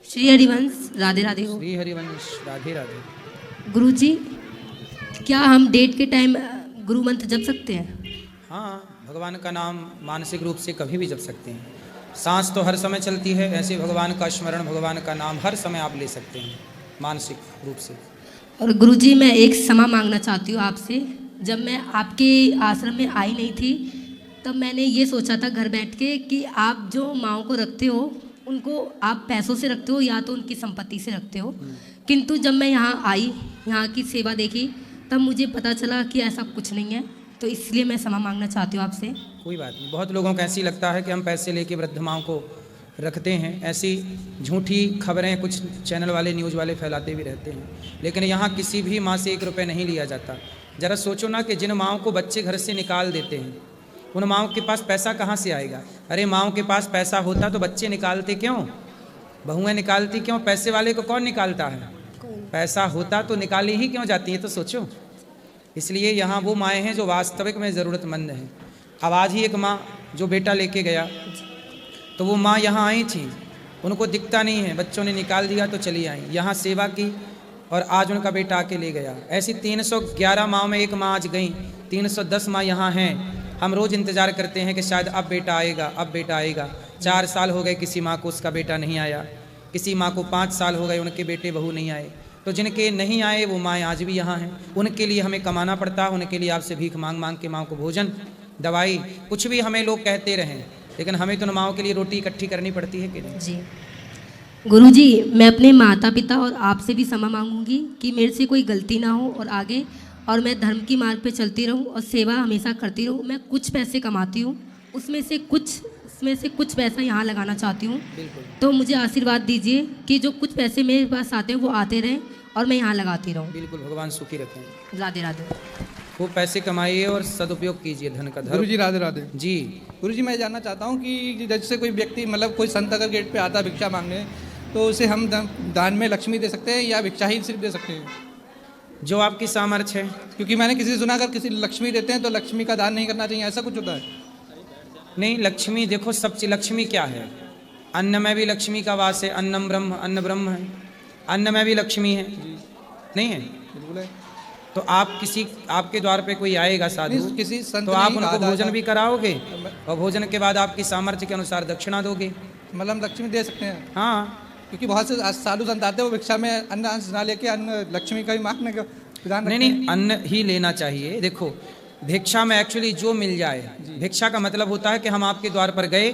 श्री हरिवंश राधे राधे हो। श्री हरिवंश राधे राधे। गुरुजी, क्या हम डेट के टाइम गुरु मंत्र जप सकते हैं? हाँ, भगवान का नाम मानसिक रूप से कभी भी जप सकते हैं। सांस तो हर समय चलती है, ऐसे भगवान का स्मरण, भगवान का नाम हर समय आप ले सकते हैं मानसिक रूप से। और गुरुजी, मैं एक क्षमा मांगना चाहती हूँ आपसे। जब मैं आपके आश्रम में आई नहीं थी तब मैंने ये सोचा था घर बैठ के कि आप जो माँओं को रखते हो उनको आप पैसों से रखते हो या तो उनकी संपत्ति से रखते हो, किंतु जब मैं यहाँ आई, यहाँ की सेवा देखी, तब मुझे पता चला कि ऐसा कुछ नहीं है। तो इसलिए मैं क्षमा मांगना चाहती हूँ आपसे। कोई बात नहीं। बहुत लोगों को ऐसी लगता है कि हम पैसे लेके वृद्ध माँओं को रखते हैं, ऐसी झूठी खबरें कुछ चैनल वाले, न्यूज़ वाले फैलाते भी रहते हैं, लेकिन यहाँ किसी भी माँ से 1 रुपये नहीं लिया जाता। ज़रा सोचो ना कि जिन माँओं को बच्चे घर से निकाल देते हैं उन माँओं के पास पैसा कहाँ से आएगा? अरे माँओं के पास पैसा होता तो बच्चे निकालते क्यों, बहुएं निकालती क्यों? पैसे वाले को कौन निकालता है? पैसा होता तो निकाली ही क्यों जाती है? तो सोचो। इसलिए यहाँ वो माएँ हैं जो वास्तविक में ज़रूरतमंद हैं। अब आज ही एक माँ जो बेटा लेके गया, तो वो माँ यहाँ आई थी, उनको दिखता नहीं है, बच्चों ने निकाल दिया तो चली आई, यहाँ सेवा की और आज उनका बेटा आके ले गया। ऐसी 311 माँ में एक माँ आज गई, 310 माँ यहाँ हैं। हम रोज़ इंतज़ार करते हैं कि शायद अब बेटा आएगा, अब बेटा आएगा। 4 साल हो गए किसी माँ को उसका बेटा नहीं आया, किसी माँ को 5 साल हो गए उनके बेटे बहू नहीं आए। तो जिनके नहीं आए वो माएँ आज भी यहाँ हैं। उनके लिए हमें कमाना पड़ता है, उनके लिए आपसे भीख मांग मांग के माँ को भोजन, दवाई, कुछ भी हमें लोग कहते रहें, लेकिन हमें तो माँओं के लिए रोटी इकट्ठी करनी पड़ती है कि नहीं? जी गुरुजी, मैं अपने माता पिता और आपसे भी क्षमा मांगूंगी कि मेरे से कोई गलती ना हो और आगे और मैं धर्म की मार्ग पे चलती रहूं और सेवा हमेशा करती रहूं। मैं कुछ पैसे कमाती हूं, उसमें से कुछ पैसा यहाँ लगाना चाहती हूँ। तो मुझे आशीर्वाद दीजिए कि जो कुछ पैसे मेरे पास आते हैं वो आते रहें और मैं यहाँ लगाती रहूँ। बिल्कुल, भगवान सुखी रखें। राधे राधे। खूब पैसे कमाइए और सदुपयोग कीजिए धन का। गुरुजी राधे राधे। जी गुरुजी, मैं जानना चाहता हूँ कि जैसे कोई व्यक्ति, मतलब कोई संत अगर गेट पे आता भिक्षा मांगने, तो उसे हम दान में लक्ष्मी दे सकते हैं या भिक्षा ही सिर्फ दे सकते हैं? जो आपकी सामर्थ्य है। क्योंकि मैंने किसी से सुना अगर किसी लक्ष्मी देते हैं तो लक्ष्मी का दान नहीं करना चाहिए, ऐसा कुछ होता है? नहीं, लक्ष्मी देखो, सब चीज लक्ष्मी क्या है? अन्न में भी लक्ष्मी का वास है, अन्नम ब्रह्म, अन्न ब्रह्म है, अन्न में भी लक्ष्मी है, नहीं है? बिल्कुल है। तो आप आपके द्वार पे कोई आएगा साधु, किसी संत तो आप उनको भोजन भी कराओगे और भोजन के बाद आपकी सामर्थ्य के अनुसार दक्षिणा दोगे। मतलब लक्ष्मी दे सकते हैं? हाँ, क्योंकि बहुत से साधु संत आते हैं वो भिक्षा में अन्न अंश ना लेके अन्न लक्ष्मी का ही मांगने का विधान रखते हैं। नहीं, अन्न ही लेना चाहिए। देखो, भिक्षा में एक्चुअली जो मिल जाए, भिक्षा का मतलब होता है कि हम आपके द्वार पर गए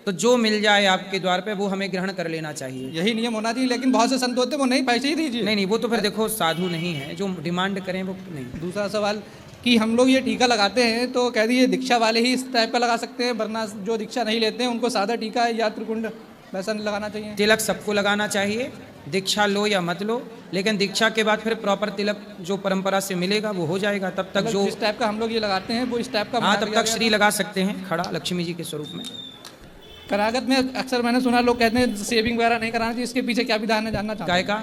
तो जो मिल जाए आपके द्वार पे वो हमें ग्रहण कर लेना चाहिए। यही नियम होना चाहिए, लेकिन बहुत से संत होते हैं वो नहीं, पैसे ही दीजिए। नहीं, वो तो फिर देखो साधु नहीं है, जो डिमांड करें वो नहीं। दूसरा सवाल कि हम लोग ये टीका लगाते हैं तो कह दिए दीक्षा वाले ही इस टाइप का लगा सकते हैं, वरना जो दीक्षा नहीं लेते हैं उनको सादा टीका या त्रिकुंड वैसा लगाना चाहिए? तिलक सबको लगाना चाहिए, दीक्षा लो या मत लो, लेकिन दीक्षा के बाद फिर प्रॉपर तिलक जो परंपरा से मिलेगा वो हो जाएगा। तब तक जो इस टाइप का हम लोग ये लगाते हैं वो इस टाइप का, हाँ, तब तक श्री लगा सकते हैं खड़ा लक्ष्मी जी के स्वरूप में। कनागत में अक्सर मैंने सुना लोग कहते हैं सेविंग वगैरह नहीं कराना चाहिए, इसके पीछे क्या विधान है जानना चाहता हूं। गाय का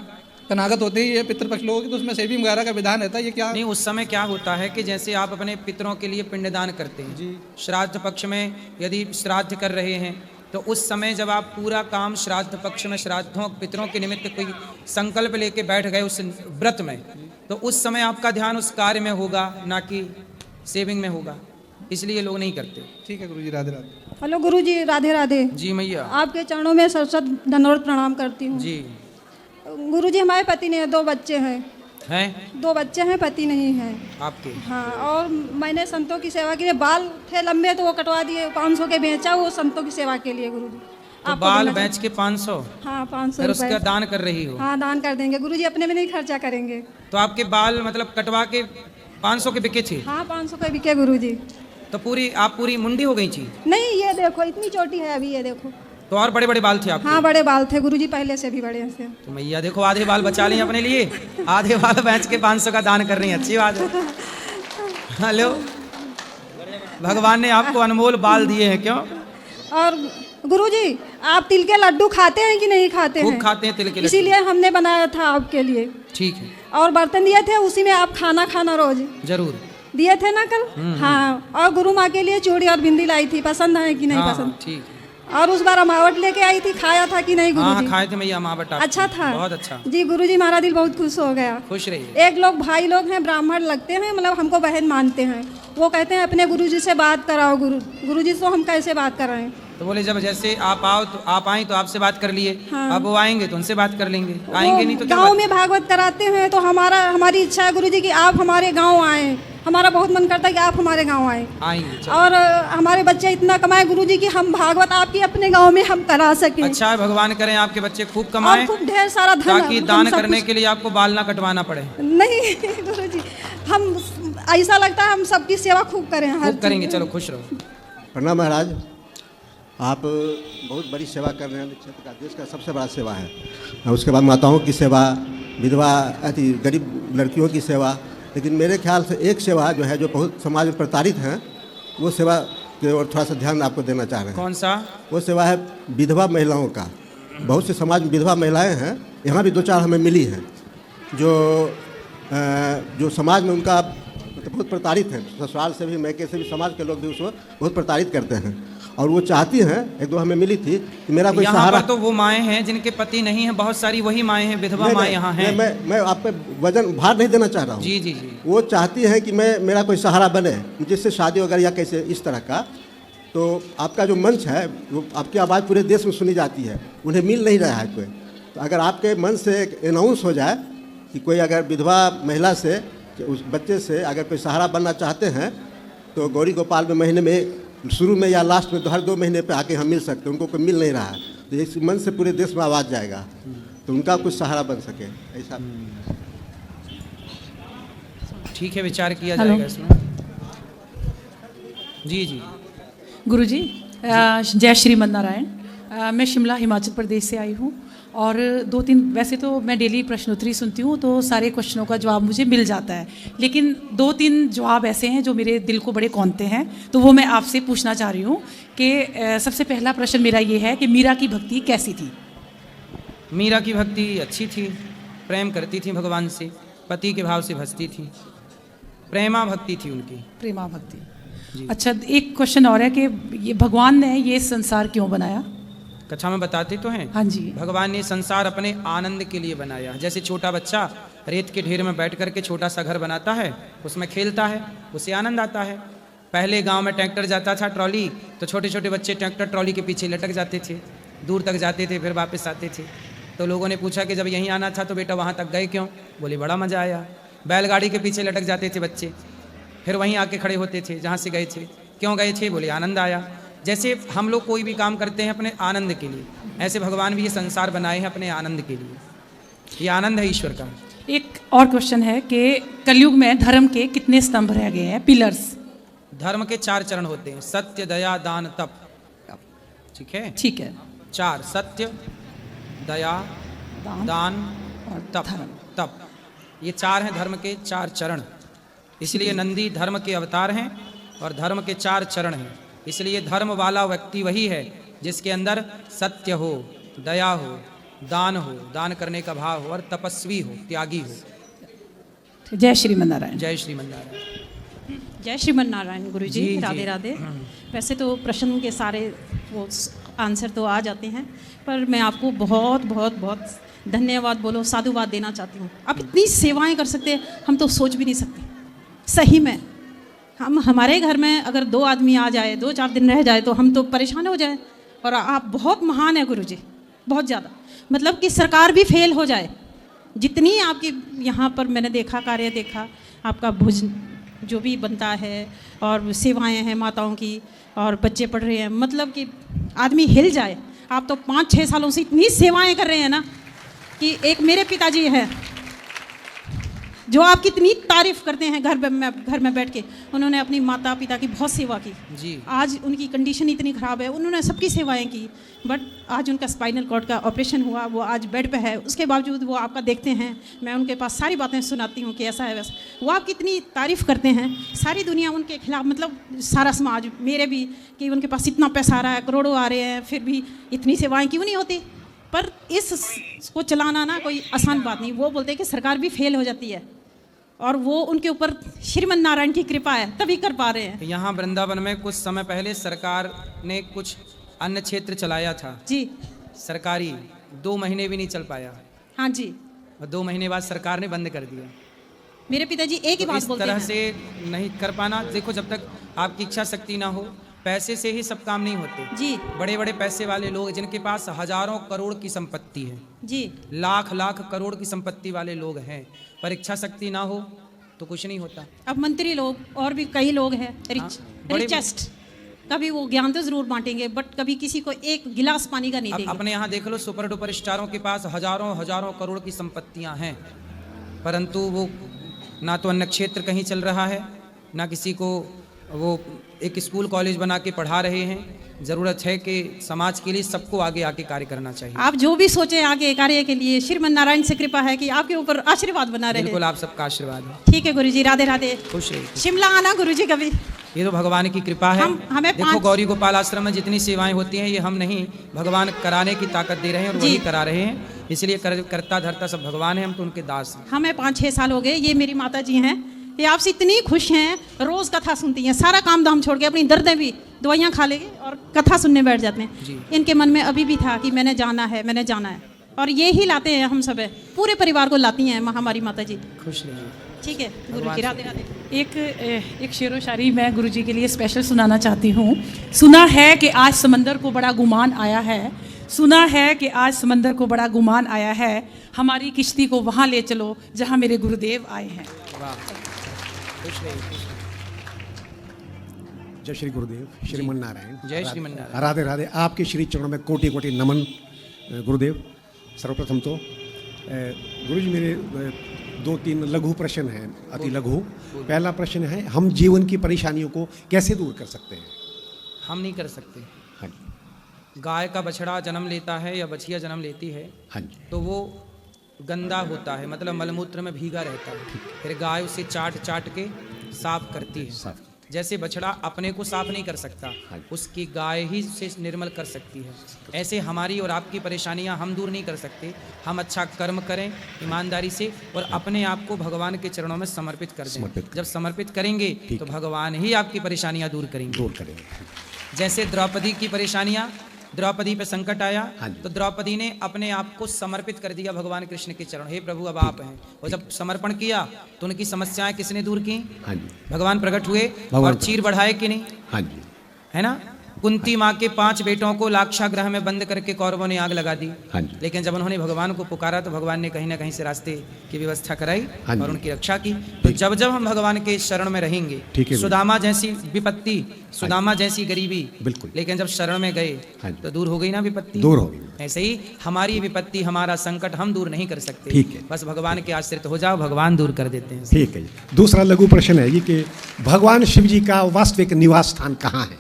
कनागत होते ही ये पितृपक्ष लोगों की, तो उसमें सेविंग वगैरह का विधान रहता है, ये क्या? नहीं, उस समय क्या होता है कि जैसे आप अपने पितरों के लिए पिंडदान करते हैं जी। श्राद्ध पक्ष में यदि श्राद्ध कर रहे हैं तो उस समय जब आप पूरा काम श्राद्ध पक्ष में श्राद्धों पितरों के निमित्त कोई संकल्प लेके बैठ गए उस व्रत में, तो उस समय आपका ध्यान उस कार्य में होगा, ना कि सेविंग में होगा, इसलिए लोग नहीं करते। ठीक है गुरुजी, राधे राधे। हेलो गुरुजी, राधे राधे। जी मैया। आपके चरणों में सरस्वत दंडवत प्रणाम करती हूँ। जी। गुरुजी, हमारे पति नहीं है, 2 बच्चे हैं। 2 बच्चे हैं, पति नहीं है आपके? हाँ, और मैंने संतों की सेवा के लिए, बाल थे लंबे तो वो कटवा दिए, 500 के बेचा वो संतों की सेवा के लिए। गुरुजी, तो बाल बेच के 500? हाँ, 500 फिर उसका दान कर रही हो? हाँ, दान कर देंगे गुरुजी, अपने में नहीं खर्चा करेंगे। तो आपके बाल मतलब कटवा के 500 के बिके थे? हाँ, 500 के बिके गुरुजी। तो आप पूरी मुंडी हो गई थी? नहीं, ये देखो इतनी छोटी है अभी, ये देखो। तो और बड़े बड़े बाल थे आपके? हाँ, बड़े बाल थे गुरुजी, पहले से भी बड़े थे। तो मैया देखो, आधे बाल बचा लिए अपने लिए, आधे बाल बेच के 500 का दान कर रही है, अच्छी बात है। हेलो, भगवान ने आपको अनमोल बाल दिए हैं, क्यों? और गुरुजी, आप तिल के लड्डू खाते हैं कि नहीं खाते हैं? खूब खाते हैं तिल के लड्डू। इसीलिए हमने बनाया था आपके लिए। ठीक है। और बर्तन दिए थे, उसी में आप खाना रोज जरूर दिए थे ना कल? हाँ, और गुरु माँ के लिए चूड़ी और बिंदी लाई थी, पसंद है कि नहीं? हाँ, पसंद? ठीक है। और उस बार अमावट लेके आई थी, खाया था कि नहीं हाँ हाँ, गुरुजी? खाए थे मैया अमावट आपकी। अच्छा था? बहुत अच्छा। जी गुरुजी, हमारा दिल बहुत खुश हो गया। खुश रहिए। एक लोग भाई लोग हैं, ब्राह्मण लगते हैं, मतलब हमको बहन मानते हैं, वो कहते हैं अपने गुरुजी से बात कराओ। गुरुजी से हम कैसे बात कराएं? तो बोले जब जैसे आप आओ तो आप आई तो आपसे बात कर लिए। हाँ। अब वो आएंगे तो उनसे बात कर लेंगे, आएंगे नहीं तो क्या गांव बात? में भागवत कराते हैं तो हमारी इच्छा है गुरुजी कि आप हमारे गांव आए। हमारा बहुत मन करता है कि आप हमारे गांव आए आएंगे चलो। और हमारे बच्चे इतना कमाए गुरुजी कि हम भागवत आपकी अपने गांव में हम करा सकें। अच्छा है, भगवान करें आपके बच्चे खूब और कमाएं, खूब ढेर सारा धन ताकि हम दान सब करने कुछ- के लिए आपको बाल ना कटवाना पड़े। नहीं गुरुजी, हम ऐसा लगता है हम सबकी सेवा खूब करें, हर खूब करेंगे, चीज़। चलो खुश रहो। प्रणाम महाराज, आप बहुत बड़ी सेवा कर रहे हैं। क्षेत्र का देश का सबसे बड़ा सेवा है। उसके बाद माताओं की सेवा, विधवा अति गरीब लड़कियों की सेवा, लेकिन मेरे ख्याल से एक सेवा जो है जो बहुत समाज में प्रताड़ित हैं, वो सेवा की ओर थोड़ा सा ध्यान आपको देना चाह रहे हैं। कौन सा? वो सेवा है विधवा महिलाओं का। बहुत से समाज में विधवा महिलाएं हैं, यहाँ भी 2-4 हमें मिली हैं, जो समाज में उनका मतलब बहुत प्रताड़ित हैं। ससुराल से भी, मैके से भी, समाज के लोग भी उसको बहुत प्रताड़ित करते हैं। और वो चाहती हैं, 1-2 हमें मिली थी कि मेरा कोई यहाँ सहारा। पर तो वो माएँ हैं जिनके पति नहीं है, बहुत सारी वही माएँ हैं, विधवा नहीं, माँ नहीं, यहाँ हैं। मैं आप पे वजन भार नहीं देना चाह रहा हूँ। जी जी जी। वो चाहती हैं कि मेरा कोई सहारा बने, जिससे शादी वगैरह या कैसे इस तरह का। तो आपका जो मंच है, वो आपकी आवाज़ पूरे देश में सुनी जाती है, उन्हें मिल नहीं रहा है कोई। तो अगर आपके मन से अनाउंस हो जाए कि कोई अगर विधवा महिला से, उस बच्चे से अगर कोई सहारा बनना चाहते हैं, तो गौरी गोपाल में महीने में शुरू में या लास्ट में हर 2 महीने पे आके हम मिल सकते हैं। उनको कोई मिल नहीं रहा है, तो इस मन से पूरे देश में आवाज़ जाएगा, तो उनका कुछ सहारा बन सके, ऐसा। ठीक है, विचार किया हेलो। जाएगा इसमें। जी जी। गुरुजी, जय श्रीमन नारायण। मैं शिमला हिमाचल प्रदेश से आई हूँ और 2-3 वैसे तो मैं डेली प्रश्नोत्तरी सुनती हूँ तो सारे क्वेश्चनों का जवाब मुझे मिल जाता है, लेकिन 2-3 जवाब ऐसे हैं जो मेरे दिल को बड़े कौंधते हैं, तो वो मैं आपसे पूछना चाह रही हूँ कि सबसे पहला प्रश्न मेरा ये है कि मीरा की भक्ति कैसी थी? मीरा की भक्ति अच्छी थी, प्रेम करती थी भगवान से, पति के भाव से भजती थी, प्रेमा भक्ति थी उनकी। प्रेमा भक्ति। अच्छा, एक क्वेश्चन और है कि ये भगवान ने ये संसार क्यों बनाया? कक्षा में बताते तो हैं। हाँ जी। भगवान ने संसार अपने आनंद के लिए बनाया। जैसे छोटा बच्चा रेत के ढेर में बैठ करके छोटा सा घर बनाता है, उसमें खेलता है, उसे आनंद आता है। पहले गांव में ट्रैक्टर जाता था ट्रॉली, तो छोटे छोटे बच्चे ट्रैक्टर ट्रॉली के पीछे लटक जाते थे, दूर तक जाते थे, फिर वापस आते थे। तो लोगों ने पूछा कि जब यहीं आना था तो बेटा वहाँ तक गए क्यों? बोले बड़ा मज़ा आया। बैलगाड़ी के पीछे लटक जाते थे बच्चे, फिर वहीं आके खड़े होते थे जहाँ से गए थे। क्यों गए थे? बोले आनंद आया। जैसे हम लोग कोई भी काम करते हैं अपने आनंद के लिए, ऐसे भगवान भी ये संसार बनाए हैं अपने आनंद के लिए। ये आनंद है ईश्वर का। एक और क्वेश्चन है कि कलयुग में धर्म के कितने स्तंभ रह गए हैं, पिलर्स? धर्म के 4 चरण होते हैं, सत्य, दया, दान, तप। ठीक है? ठीक है। 4, सत्य, दया, दान और तप। धर्म। तप, ये 4 हैं धर्म के 4 चरण। इसलिए नंदी धर्म के अवतार हैं और धर्म के 4 चरण हैं। इसलिए धर्म वाला व्यक्ति वही है जिसके अंदर सत्य हो, दया हो, दान हो, दान करने का भाव हो, और तपस्वी हो, त्यागी हो। जय श्रीमन नारायण। जय श्रीमन नारायण। जय श्रीमन नारायण गुरु जी, जी, जी। राधे राधे। वैसे तो प्रश्न के सारे वो आंसर तो आ जाते हैं, पर मैं आपको बहुत बहुत बहुत धन्यवाद बोलो, साधुवाद देना चाहती हूँ। आप इतनी सेवाएं कर सकते हैं, हम तो सोच भी नहीं सकते। सही में हमारे घर में अगर 2 आदमी आ जाए, 2-4 दिन रह जाए तो हम तो परेशान हो जाए। और आप बहुत महान है गुरु जी, बहुत ज़्यादा। मतलब कि सरकार भी फेल हो जाए, जितनी आपकी यहाँ पर मैंने देखा, कार्य देखा, आपका भोजन जो भी बनता है और सेवाएं हैं माताओं की, और बच्चे पढ़ रहे हैं, मतलब कि आदमी हिल जाए। आप तो 5-6 सालों से इतनी सेवाएं कर रहे हैं ना, कि एक मेरे पिताजी हैं जो आपकी इतनी तारीफ़ करते हैं घर में बैठ के। उन्होंने अपनी माता पिता की बहुत सेवा की जी। आज उनकी कंडीशन इतनी ख़राब है, उन्होंने सबकी सेवाएं की, बट आज उनका स्पाइनल कॉर्ड का ऑपरेशन हुआ, वो आज बेड पे है। उसके बावजूद वो आपका देखते हैं, मैं उनके पास सारी बातें सुनाती हूँ कि ऐसा है वैसा। वो आपकी इतनी तारीफ़ करते हैं, सारी दुनिया उनके खिलाफ, मतलब सारा समाज, मेरे भी, कि उनके पास इतना पैसा आ रहा है, करोड़ों आ रहे हैं, फिर भी इतनी सेवाएँ क्यों नहीं होती? पर इसको चलाना ना कोई आसान बात नहीं। वो बोलते हैं कि सरकार भी फेल हो जाती है, और वो उनके ऊपर श्रीमन नारायण की कृपा है, तभी कर पा रहे हैं। यहाँ वृंदावन में कुछ समय पहले सरकार ने कुछ अन्न क्षेत्र चलाया था जी। सरकारी, 2 महीने भी नहीं चल पाया हाँ जी। और 2 महीने बाद सरकार ने बंद कर दिया। मेरे पिताजी एक ही तो बात इस बोलते तरह हैं। से नहीं कर पाना। देखो, जब तक आपकी इच्छा शक्ति ना हो, पैसे से ही सब काम नहीं होते। जी बड़े बड़े पैसे वाले लोग जिनके पास हजारों करोड़ की संपत्ति है, जी। लाख लाख करोड़ की संपत्ति वाले लोग हैं, पर इच्छा शक्ति ना हो तो कुछ नहीं होता। अब मंत्री लोग और भी कई लोग हैं बड़े- रिचेस्ट, कभी वो ज्ञान तो जरूर बांटेंगे बट कभी किसी को एक गिलास पानी का नहीं अब देंगे। अपने यहाँ देख लो, सुपर डुपर स्टारों के पास हजारों हजारों करोड़ की संपत्तियां हैं, परंतु वो ना तो अन्न क्षेत्र कहीं चल रहा है, ना किसी को वो एक स्कूल कॉलेज बना के पढ़ा रहे हैं। ज़रूरत है कि समाज के लिए सबको आगे आके कार्य करना चाहिए। आप जो भी सोचें आगे कार्य के लिए, श्रीमन नारायण से कृपा है कि आपके ऊपर आशीर्वाद बना रहे। बिल्कुल, आप सबका आशीर्वाद है। ठीक है गुरुजी, राधे राधे। खुश रहिए। शिमला आना गुरुजी कभी। ये तो भगवान की कृपा है। हमें देखो, 5 गौरी गोपाल आश्रम में जितनी सेवाएं होती हैं, ये हम नहीं, भगवान कराने की ताकत दे रहे हैं और जी। वही करा रहे हैं। इसलिए करता धरता सब भगवान है, हम तो उनके दास हैं। हमें 5-6 साल हो गए। ये मेरी माता जी हैं, ये आपसे इतनी खुश हैं, रोज कथा सुनती हैं, सारा काम धाम छोड़ के अपनी दर्दें भी, दवाइयाँ खा लेंगे और कथा सुनने बैठ जाते जी। हैं। इनके मन में अभी भी था कि मैंने जाना है, मैंने जाना है, और ये ही लाते हैं हम सब, पूरे परिवार को लाती हैं हमारी माता जी। खुश रहिए। ठीक है गुरु जी, राधे राधे। एक शेरो शायरी मैं गुरुजी के लिए स्पेशल सुनाना चाहती हूँ। सुना है कि आज समंदर को बड़ा गुमान आया है, सुना है कि आज समंदर को बड़ा गुमान आया है, हमारी किश्ती को वहाँ ले चलो जहाँ मेरे गुरुदेव आए हैं। वाह, खुश रहिए। जय श्री गुरुदेव, श्रीमन नारायण। जय श्रीमन नारायण। राधे राधे। आपके श्री चरणों में कोटि कोटि नमन गुरुदेव। सर्वप्रथम तो गुरुजी मेरे 2-3 लघु प्रश्न हैं, अति लघु। पहला प्रश्न है, हम जीवन की परेशानियों को कैसे दूर कर सकते हैं? हम नहीं कर सकते। हाँ जी। गाय का बछड़ा जन्म लेता है या बछिया जन्म लेती है, हाँ जी। तो वो गंदा होता है, मतलब मलमूत्र में भीगा रहता है। फिर गाय उसे चाट चाट के साफ करती है। साफ। जैसे बछड़ा अपने को साफ नहीं कर सकता, उसकी गाय ही उसे निर्मल कर सकती है। ऐसे हमारी और आपकी परेशानियां हम दूर नहीं कर सकते। हम अच्छा कर्म करें ईमानदारी से और अपने आप को भगवान के चरणों में समर्पित कर दें। जब समर्पित करेंगे तो भगवान ही आपकी परेशानियां दूर करेंगे। जैसे द्रौपदी की परेशानियां, द्रौपदी पे संकट आया तो द्रौपदी ने अपने आप को समर्पित कर दिया भगवान कृष्ण के चरण। हे प्रभु, अब आप हैं। और जब समर्पण किया तो उनकी समस्याएं किसने दूर की? हाँ जी। भगवान प्रकट हुए और चीर बढ़ाए कि नहीं? हाँ जी। है ना? कुंती माँ के 5 बेटों को लाक्षागृह में बंद करके कौरवों ने आग लगा दी। हाँ जी। लेकिन जब उन्होंने भगवान को पुकारा तो भगवान ने कहीं ना कहीं से रास्ते की व्यवस्था कराई हाँ जी। और उनकी रक्षा की। तो जब जब हम भगवान के शरण में रहेंगे, ठीक है। सुदामा जैसी विपत्ति, सुदामा जैसी गरीबी, बिल्कुल। लेकिन जब शरण में गए हाँ जी। तो दूर हो गई ना विपत्ति। दूर हो गई। ऐसे ही हमारी विपत्ति, हमारा संकट हम दूर नहीं कर सकते। ठीक है। बस भगवान के आश्रित हो जाओ, भगवान दूर कर देते हैं। ठीक है जी। दूसरा लघु प्रश्न है ये कि भगवान शिव जी का वास्तविक निवास स्थान कहाँ है?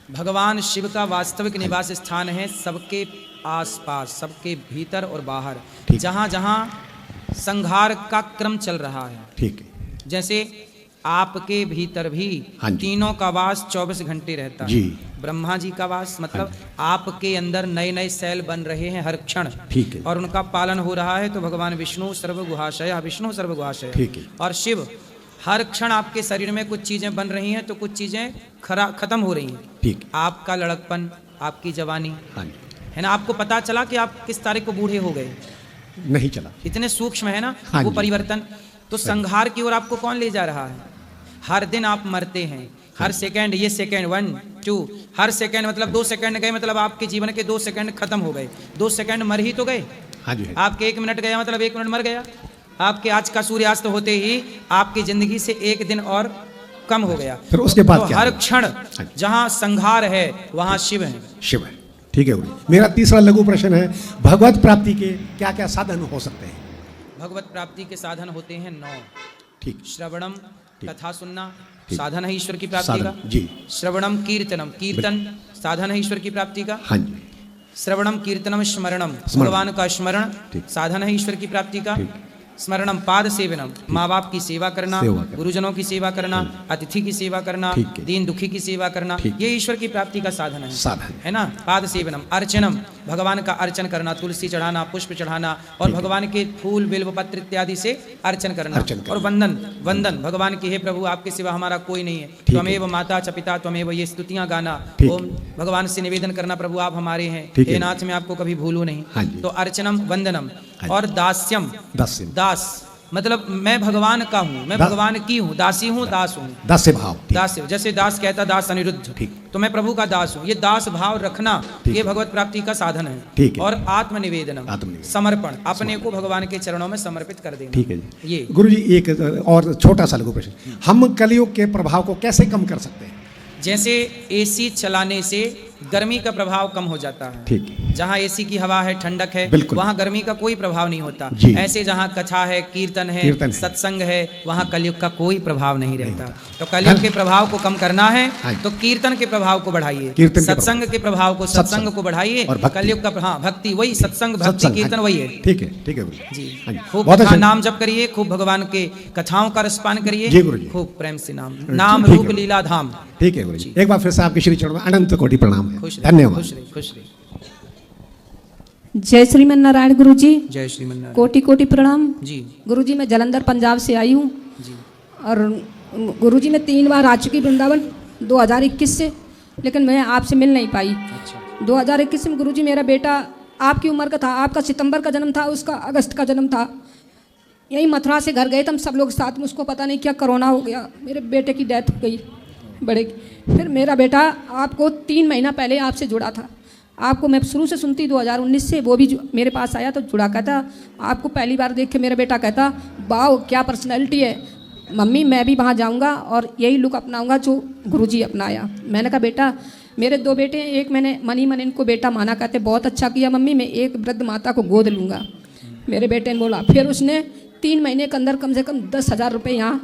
भगवान शिव का वास्तविक निवास स्थान है सबके आसपास, सबके भीतर और बाहर, जहाँ जहाँ संहार का क्रम चल रहा है। ठीक है। जैसे आपके भीतर भी हाँ जी। तीनों का वास 24 घंटे रहता है। जी। ब्रह्मा जी का वास, मतलब आपके अंदर नए नए सेल बन रहे हैं हर क्षण। ठीक है। और उनका पालन हो रहा है। तो भगवान विष्णु सर्वगुहाशय, विष्णु सर्वगुहाशय। ठीक है। और शिव हर क्षण आपके शरीर में कुछ चीजें बन रही हैं तो कुछ चीजें खत्म हो रही हैं। ठीक। आपका लड़कपन, आपकी जवानी, हाँ जी। है ना? आपको पता चला कि आप किस तारीख को बूढ़े हो गए? नहीं चला। इतने सूक्ष्म है ना हाँ वो जी। परिवर्तन। तो संहार की ओर आपको कौन ले जा रहा है? हर दिन आप मरते हैं, हर सेकंड, ये सेकंड 1 2, हर सेकंड मतलब 2 सेकंड गए, मतलब आपके जीवन के 2 सेकंड खत्म हो गए। 2 सेकंड मर ही तो गए। हाँ जी। आपके 1 मिनट गया मतलब 1 मिनट मर गया। आपके आज का सूर्यास्त होते ही आपकी जिंदगी से 1 दिन और कम हो गया। फिर उसके बाद तो क्या हर है? क्षण जहाँ संहार है वहाँ शिव है। शिव है। ठीक है गुरु। मेरा तीसरा लघु प्रश्न है, भगवत प्राप्ति के क्या क्या साधन हो सकते हैं? भगवत प्राप्ति के साधन होते हैं 9। ठीक। श्रवणम, कथा सुनना, ठीक। साधन है ईश्वर की प्राप्ति का। जी। श्रवणम कीर्तनम, कीर्तन साधन है ईश्वर की प्राप्ति का। हाँ जी। श्रवणम कीर्तनम स्मरणम, स्मरण। भगवान का स्मरण ठीक। साधन है ईश्वर की प्राप्ति का। ठीक। स्मरणम पाद सेवनम, माँ बाप की सेवा करना, सेवा करना। गुरुजनों की सेवा करना, अतिथि की सेवा करना, ठीक है। दीन दुखी की सेवा करना, ठीक। ये ईश्वर की प्राप्ति का साधन साधन है ना। पाद सेवनम, अर्चनम, भगवान का अर्चन करना, तुलसी चढ़ाना, पुष्प चढ़ाना और भगवान के फूल बिल्व पत्र इत्यादि से अर्चन करना। और वंदन, वंदन भगवान की, हे प्रभु आपके सिवा हमारा कोई नहीं है, त्वमेव माता च पिता त्वमेव, ये स्तुतियां गाना, ओम भगवान से निवेदन करना प्रभु आप हमारे हैं, हे नाथ मैं आपको कभी भूलूं नहीं। तो अर्चनम वंदनम। और दास्यम, दास मतलब मैं भगवान का हूँ, मैं भगवान की हूँ, दासी हूँ, दास हूँ, दास्य भाव, दास, जैसे दास कहता दास अनिरुद्ध, ठीक। तो मैं प्रभु का दास हूँ, ये दास भाव रखना ये भगवत प्राप्ति का साधन है। ठीक है। और आत्मनिवेदनम, समर्पण, अपने को भगवान के चरणों में समर्पित कर देना। ठीक है जी। ये गुरु जी एक और छोटा सा लघु प्रश्न, हम कलयुग के प्रभाव को कैसे कम कर सकते हैं? जैसे एसी चलाने से गर्मी का प्रभाव कम हो जाता है, ठीक। जहाँ एसी की हवा है, ठंडक है, बिल्कुल। वहाँ गर्मी का कोई प्रभाव नहीं होता। जी। ऐसे जहाँ कथा है, कीर्तन है, कीर्तन है। सत्संग है, वहाँ कलयुग का कोई प्रभाव नहीं रहता। तो कलयुग के प्रभाव को कम करना है तो कीर्तन के प्रभाव को बढ़ाइए, कीर्तन के सत्संग के प्रभाव को, सत्संग को बढ़ाइए, और भक्ति। कलयुग का, हाँ भक्ति वही, सत्संग भक्ति सत्संग, कीर्तन वही है। ठीक है, ठीक है गुरु जी। हाँ जी। खूब बहुत कथा अच्छा। नाम जप करिए, खूब भगवान के कथाओं का रसपान करिए, जी गुरु जी। खूब प्रेम से नाम, नाम ठीक है। रूप लीला धाम। ठीक है गुरु जी, एक बार फिर से आपके श्री चरणों में अनंत कोटि प्रणाम है, खुश रहे, धन्यवाद। खुश रहे, खुश रहे। जय श्रीमन नारायण गुरु जी, जय श्रीमन नारायण। कोटि कोटि प्रणाम। जी गुरु जी मैं जलंधर पंजाब से आई हूँ जी। और गुरु जी मैं 3 बार आ चुकी वृंदावन 2021 से, लेकिन मैं आपसे मिल नहीं पाई। अच्छा। 2021 में गुरु जी मेरा बेटा आपकी उम्र का था, आपका सितंबर का जन्म था, उसका अगस्त का जन्म था। यही मथुरा से घर गए थे हम सब लोग साथ में, उसको पता नहीं क्या कोरोना हो गया, मेरे बेटे की डेथ हो गई बड़े की। फिर मेरा बेटा आपको 3 महीना पहले आपसे जुड़ा था, आपको मैं शुरू से सुनती 2019 से, वो भी मेरे पास आया तो जुड़ा, कहता आपको पहली बार देख के मेरा बेटा कहता वाओ क्या पर्सनैलिटी है मम्मी, मैं भी वहाँ जाऊँगा और यही लुक अपनाऊँगा जो गुरुजी अपनाया। मैंने कहा बेटा मेरे 2 बेटे हैं, एक मैंने मनी मन इनको बेटा माना, कहते बहुत अच्छा किया मम्मी, मैं एक वृद्ध माता को गोद लूँगा। मेरे बेटे ने बोला, फिर उसने 3 महीने के अंदर कम से कम 10,000 रुपये यहाँ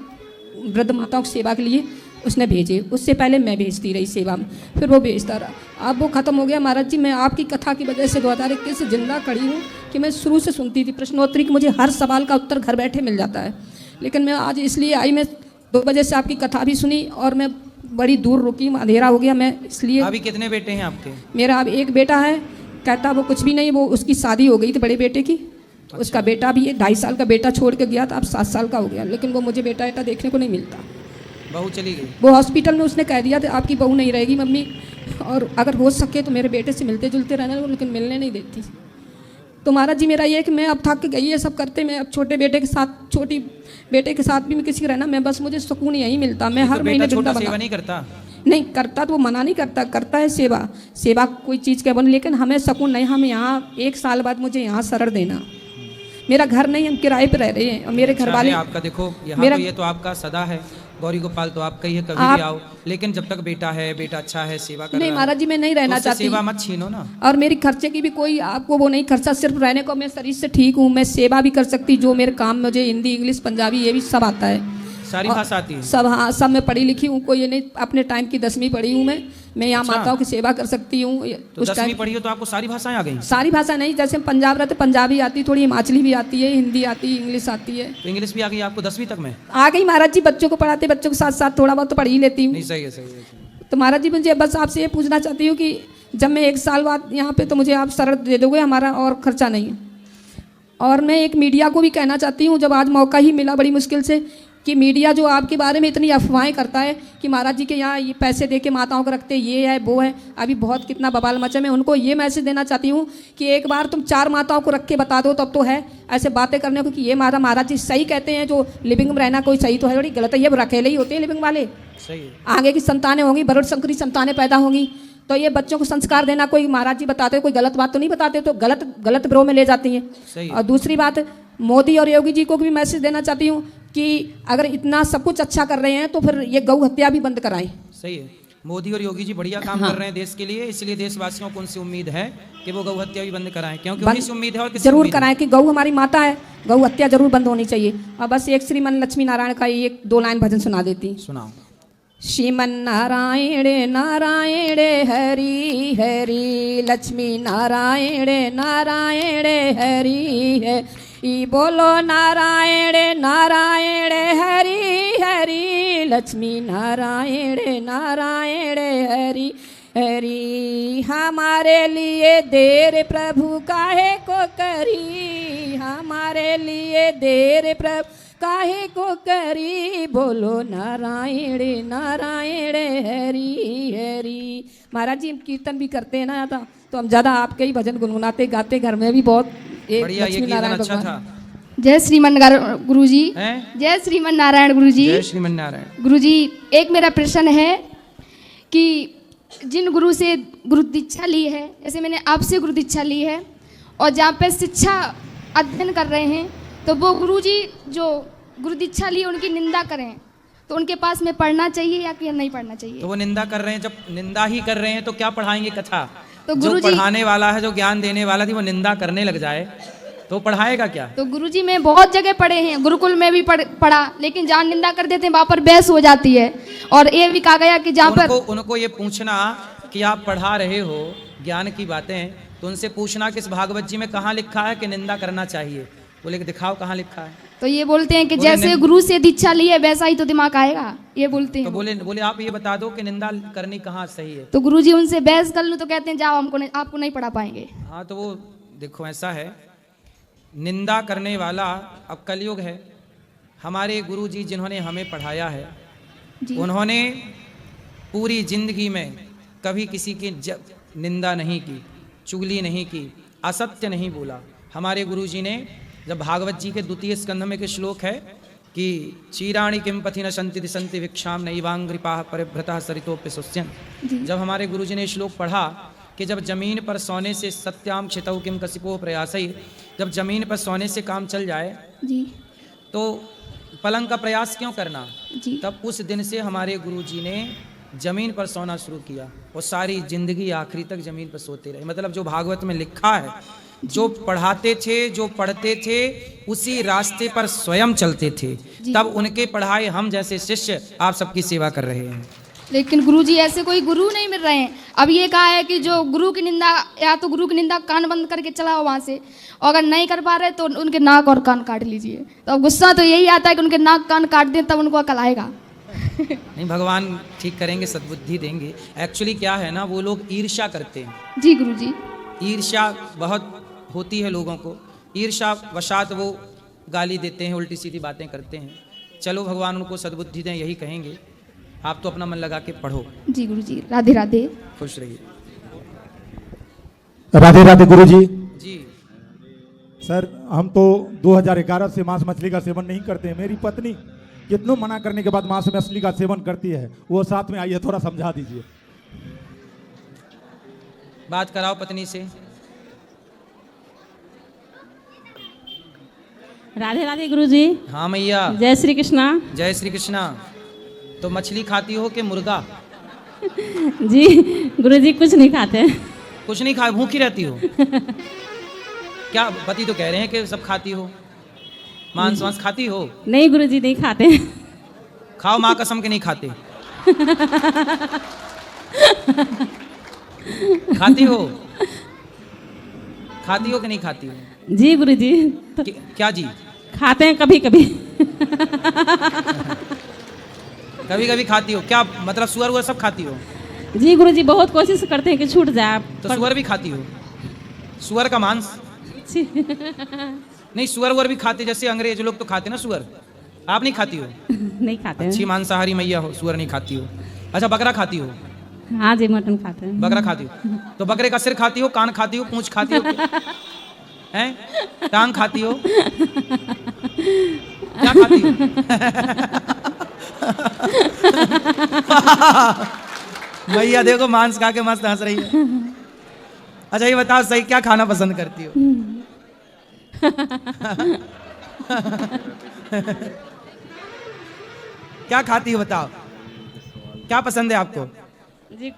वृद्ध माताओं की सेवा के लिए उसने भेजे। उससे पहले मैं भेजती रही सेवा में, फिर वो भेजता रहा। अब वो ख़त्म हो गया महाराज जी। मैं आपकी कथा की वजह से 2021 से जिंदा खड़ी हूँ कि मैं शुरू से सुनती थी प्रश्नोत्तरी की, मुझे हर सवाल का उत्तर घर बैठे मिल जाता है। लेकिन मैं आज इसलिए आई, मैं 2 बजे से आपकी कथा भी सुनी और मैं बड़ी दूर रुकी, अंधेरा हो गया, मैं इसलिए। अभी कितने बेटे हैं आपके? मेरा अब एक बेटा है, कहता वो कुछ भी नहीं, वो उसकी शादी हो गई थी बड़े बेटे की। अच्छा। उसका बेटा भी है, 2.5 साल का बेटा छोड़ के गया था, अब 7 साल का हो गया, लेकिन वो मुझे बेटा बेटा देखने को नहीं मिलता। बहू चली गई? वो हॉस्पिटल में उसने कह दिया था आपकी बहू नहीं रहेगी मम्मी, और अगर हो सके तो मेरे बेटे से मिलते जुलते रहना, लेकिन मिलने नहीं देती। तो महाराज जी मेरा ये है कि मैं अब थक गई है सब करते, मैं अब छोटे बेटे के साथ, छोटी बेटे के साथ भी मैं किसी का रहना, मैं बस मुझे सुकून यही मिलता। मैं हर महीने छोटा सेवा नहीं करता? नहीं करता तो वो मना नहीं करता, करता है सेवा, सेवा कोई चीज़ के बन, लेकिन हमें सुकून नहीं। हम यहाँ 1 साल बाद मुझे यहाँ शरण देना, मेरा घर नहीं, हम किराए पे रह रहे हैं और मेरे घर वाले। आपका देखो यहाँ तो ये तो आपका सदा है, गौरी गोपाल तो आपका ही है, कभी भी आओ, लेकिन जब तक बेटा है, बेटा अच्छा है, सेवा कर नहीं महाराज जी मैं नहीं रहना चाहती, सेवा मत छीनो ना। और मेरी खर्चे की भी कोई आपको वो नहीं, खर्चा सिर्फ रहने को, मैं शरीर से ठीक हूँ, मैं सेवा भी कर सकती, जो मेरे काम मुझे हिंदी इंग्लिश पंजाबी ये भी सब आता है, सारी भाषा आती है सब। हाँ सब मैं पढ़ी लिखी हूँ, कोई ये नहीं, अपने टाइम की 10वीं पढ़ी हूँ मैं यहाँ माताओं की सेवा कर सकती हूँ। तो 10वीं पढ़ी हो तो आपको सारी भाषाएं आ गई? सारी भाषा नहीं, जैसे पंजाब रहते पंजाबी आती, थोड़ी हिमाचली भी आती है, हिंदी आती है, इंग्लिश आती है। तो इंग्लिश भी आ गई आपको 10वीं तक में? आ गई महाराज जी, बच्चों को पढ़ाते, बच्चों के साथ साथ थोड़ा बहुत तो पढ़ ही लेती हूँ। नहीं सही है, सही है। तो महाराज जी मुझे बस आपसे ये पूछना चाहती हूँ कि जब मैं 1 साल बाद यहाँ पे, तो मुझे आप शरण दे दोगे, हमारा और खर्चा नहीं है। और मैं एक मीडिया को भी कहना चाहती हूँ, जब आज मौका ही मिला बड़ी मुश्किल से, कि मीडिया जो आपके बारे में इतनी अफवाहें करता है कि महाराज जी के यहाँ ये पैसे दे के माताओं को रखते, ये है वो है, अभी बहुत कितना बवाल मचा। मैं उनको ये मैसेज देना चाहती हूँ कि एक बार तुम 4 माताओं को रख के बता दो, तब तो है ऐसे बातें करने को कि ये माता महाराज जी सही कहते हैं, जो लिविंग में रहना कोई सही तो है, बड़ी गलत है, ये अकेले ही होते हैं लिविंग वाले, सही है। आगे की संतानें होंगी, बरुड़ शंकरी संतानें पैदा होंगी, तो ये बच्चों को संस्कार देना, कोई महाराज जी बताते कोई गलत बात तो नहीं बताते, तो गलत ब्रो में ले जाती हैं। और दूसरी बात, मोदी और योगी जी को भी मैसेज देना चाहती हूँ कि अगर इतना सब कुछ अच्छा कर रहे हैं तो फिर ये गौ हत्या भी बंद कराएं। सही है, मोदी और योगी जी बढ़िया काम कर रहे हैं देश के लिए, इसलिए देशवासियों को उनसे उम्मीद है कि वो गौ हत्या भी बंद कराएं, क्योंकि उन्हीं से उम्मीद है। और जरूर कराएं कि गौ हमारी माता है, गौ हत्या जरूर बंद होनी चाहिए। और बस एक श्रीमन लक्ष्मी नारायण का 1-2 लाइन भजन सुना देती। सुनाओ। श्रीमन नारायण नारायण हरि हरि, लक्ष्मी नारायण नारायण हरि है, ई बोलो नारायण नारायण हरि हरि, लक्ष्मी नारायण नारायण हरि हरि। हमारे लिए देर प्रभु काहे को करी, हमारे लिए देर प्रभु काहे को करी, बोलो नारायण नारायण हरि हरि। महाराज जी हम कीर्तन भी करते हैं ना, तो हम ज़्यादा आपके ही भजन गुनगुनाते गाते घर में भी बहुत। बढ़िया, ये कीर्तन अच्छा था। जय श्रीमन गुरुजी, जय श्रीमन नारायण गुरुजी, जय श्रीमन नारायण गुरुजी। एक मेरा प्रश्न है कि जिन गुरु से गुरु दीक्षा ली है, जैसे मैंने आपसे गुरु दीक्षा ली है, और जहाँ पे शिक्षा अध्ययन कर रहे हैं, तो वो गुरुजी जो गुरु दीक्षा ली उनकी निंदा करें, तो उनके पास में पढ़ना चाहिए या कि नहीं पढ़ना चाहिए? तो वो निंदा कर रहे हैं, जब निंदा ही कर रहे हैं तो क्या पढ़ाएंगे कथा? तो जो गुरुजी पढ़ाने वाला है, जो ज्ञान देने वाला थी, वो निंदा करने लग जाए तो पढ़ाएगा क्या? तो गुरुजी मैं बहुत जगह पढ़े हैं, गुरुकुल में भी पढ़ा, लेकिन जहाँ निंदा कर देते हैं वहाँ पर बहस हो जाती है। और ये भी कहा गया कि जहाँ पर उनको ये पूछना कि आप पढ़ा रहे हो ज्ञान की बातें, तो उनसे पूछना कि इस भागवत जी में कहाँ लिखा है कि निंदा करना चाहिए। बोले कि दिखाओ कहाँ लिखा है। तो ये बोलते हैं कि जैसे गुरु से दीक्षा ली है वैसा ही तो दिमाग आएगा, ये बोलते हैं। तो बोले आप ये बता दो कि निंदा करनी कहाँ सही है। तो गुरुजी उनसे बहस कर लूं तो कहते हैं जाओ आपको नहीं पढ़ा पाएंगे। हाँ, तो वो देखो ऐसा है, निंदा करने वाला, अब कलयुग है। हमारे गुरु जी जिन्होंने हमें पढ़ाया है, उन्होंने पूरी जिंदगी में कभी किसी की निंदा नहीं की, चुगली नहीं की, असत्य नहीं बोला। हमारे गुरु जी ने, जब भागवत जी के द्वितीय स्कंध में के श्लोक है कि चीराणि किम पथि न संति दिसंति विक्षाम नैवांग्रिपाः परिभ्रतः सरितोप्य सुस्यन्। जब हमारे गुरु जी ने श्लोक पढ़ा कि जब जमीन पर सोने से सत्याम क्षितौ किम कसिपो प्रयासै, जब जमीन पर सोने से काम चल जाए जी, तो पलंग का प्रयास क्यों करना जी। तब उस दिन से हमारे गुरु जी ने जमीन पर सोना शुरू किया और सारी जिंदगी आखिरी तक जमीन पर सोते रहे। मतलब जो भागवत में लिखा है, जो पढ़ाते थे, जो पढ़ते थे, उसी रास्ते पर स्वयं चलते थे। तब उनके पढ़ाए हम जैसे शिष्य आप सबकी सेवा कर रहे हैं। लेकिन गुरुजी ऐसे कोई गुरु नहीं मिल रहे हैं। अब ये कहा है कि जो गुरु की निंदा, या तो गुरु की निंदा कान बंद करके चलाओ वहाँ से, और अगर नहीं कर पा रहे तो उनके नाक और कान काट लीजिए। तो अब गुस्सा तो यही आता है कि उनके नाक कान काट दें, तब उनको अकल आएगा। नहीं, भगवान ठीक करेंगे, सद्बुद्धि देंगे। एक्चुअली क्या है ना, वो लोग ईर्ष्या करते हैं। जी गुरुजी। ईर्ष्या बहुत होती है लोगों को, ईर्ष्या वशात वो गाली देते हैं, उल्टी सीधी बातें करते हैं। चलो भगवान उनको सद्बुद्धि दें, यही कहेंगे। आप तो अपना मन लगा के पढ़ो। जी गुरुजी, राधे राधे। खुश रहिए। राधे राधे गुरुजी। जी सर, हम तो 2011 से मांस मछली का सेवन नहीं करते हैं। मेरी पत्नी कितनों मना करने के बाद मांस मछली का सेवन करती है। वो साथ में आई है, थोड़ा समझा दीजिए। बात कराओ पत्नी से। राधे राधे गुरुजी। हाँ मैया। जय श्री कृष्णा। जय श्री कृष्णा। तो मछली खाती हो कि मुर्गा? जी गुरुजी कुछ नहीं खाते। कुछ नहीं खा, भूखी रहती हो? क्या पति तो कह रहे हैं कि सब खाती हो, मांस वांस खाती हो? नहीं गुरुजी नहीं खाते। खाओ, माँ कसम के नहीं खाते। खाती हो? खाती हो कि नहीं खाती हो? जी गुरुजी। क्या जी? खाते हैं कभी कभी। कभी कभी खाती हो? क्या मतलब सुअर वुअर सब खाती हो? जी गुरुजी बहुत कोशिश करते हैं कि छूट जाए। तो सुअर भी खाती हो? सुअर का मांस? नहीं, सुअर वुअर भी खाते, जैसे अंग्रेज लोग तो खाते ना सुअर। आप नहीं खाती हो? नहीं खाते। अच्छी मांसाहारी मैया हो, सुअर नहीं खाती हो। अच्छा, बकरा खाती हो? हाँ जी, मटन खाते हैं। बकरा खाती हो? तो बकरे का सिर खाती हो, कान खाती हो, पूंछ खाती हो, हैं? टांग खाती हो? क्या खाती हो? भैया देखो मांस खा के मस्त हंस रही है। अच्छा ये बताओ, सही क्या खाना पसंद करती हो? क्या खाती हो बताओ, क्या पसंद है आपको? जी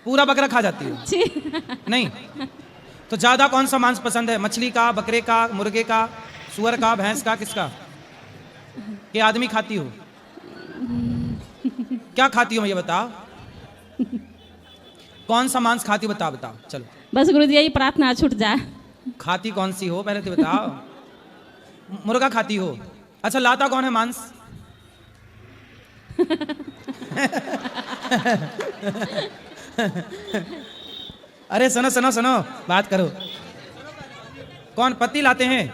पूरा बकरा खा जाती हो? नहीं, तो ज्यादा कौन सा मांस पसंद है? मछली का, बकरे का, मुर्गे का, सुअर का, भैंस का, किसका? ये आदमी खाती हो? क्या खाती हो ये बताओ? कौन सा मांस खाती हो बताओ? बताओ चलो। बस गुरुजी यही प्रार्थना छूट जाए। खाती कौन सी हो पहले तो बताओ। मुर्गा खाती हो? अच्छा, लाता कौन है मांस? अरे सुनो सुनो सुनो, बात करो। कौन पति लाते हैं?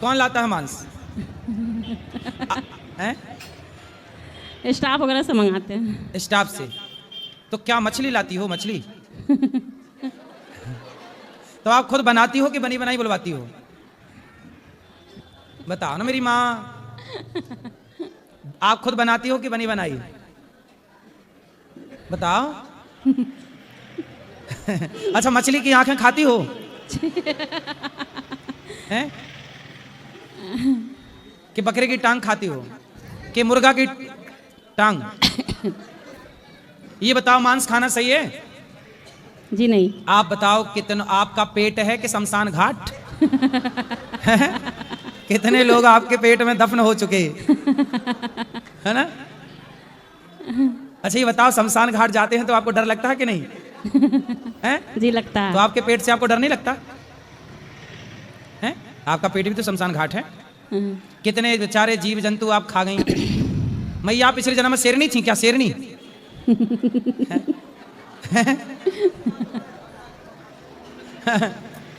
कौन लाता है मांस? हैं? स्टाफ वगैरह से मंगाते हैं। स्टाफ से? तो क्या मछली लाती हो? मछली तो आप खुद बनाती हो कि बनी बनाई बुलवाती हो? बताओ ना मेरी माँ, आप खुद बनाती हो कि बनी बनाई? बताओ। अच्छा, मछली की आंखें खाती हो? हैं? कि बकरे की टांग खाती हो कि मुर्गा की टांग? ये बताओ, मांस खाना सही है? जी नहीं। आप बताओ, कितना आपका पेट है कि शमशान घाट? कितने लोग आपके पेट में दफन हो चुके है ना? अच्छा ये बताओ, शमशान घाट जाते हैं तो आपको डर लगता है कि नहीं? है? जी लगता है। तो आपके पेट से आपको डर नहीं लगता है? आपका पेट भी तो शमशान घाट है। कितने बेचारे जीव जंतु आप खा गई। मैया, आप पिछले जन्म में शेरनी थी क्या? शेरनी?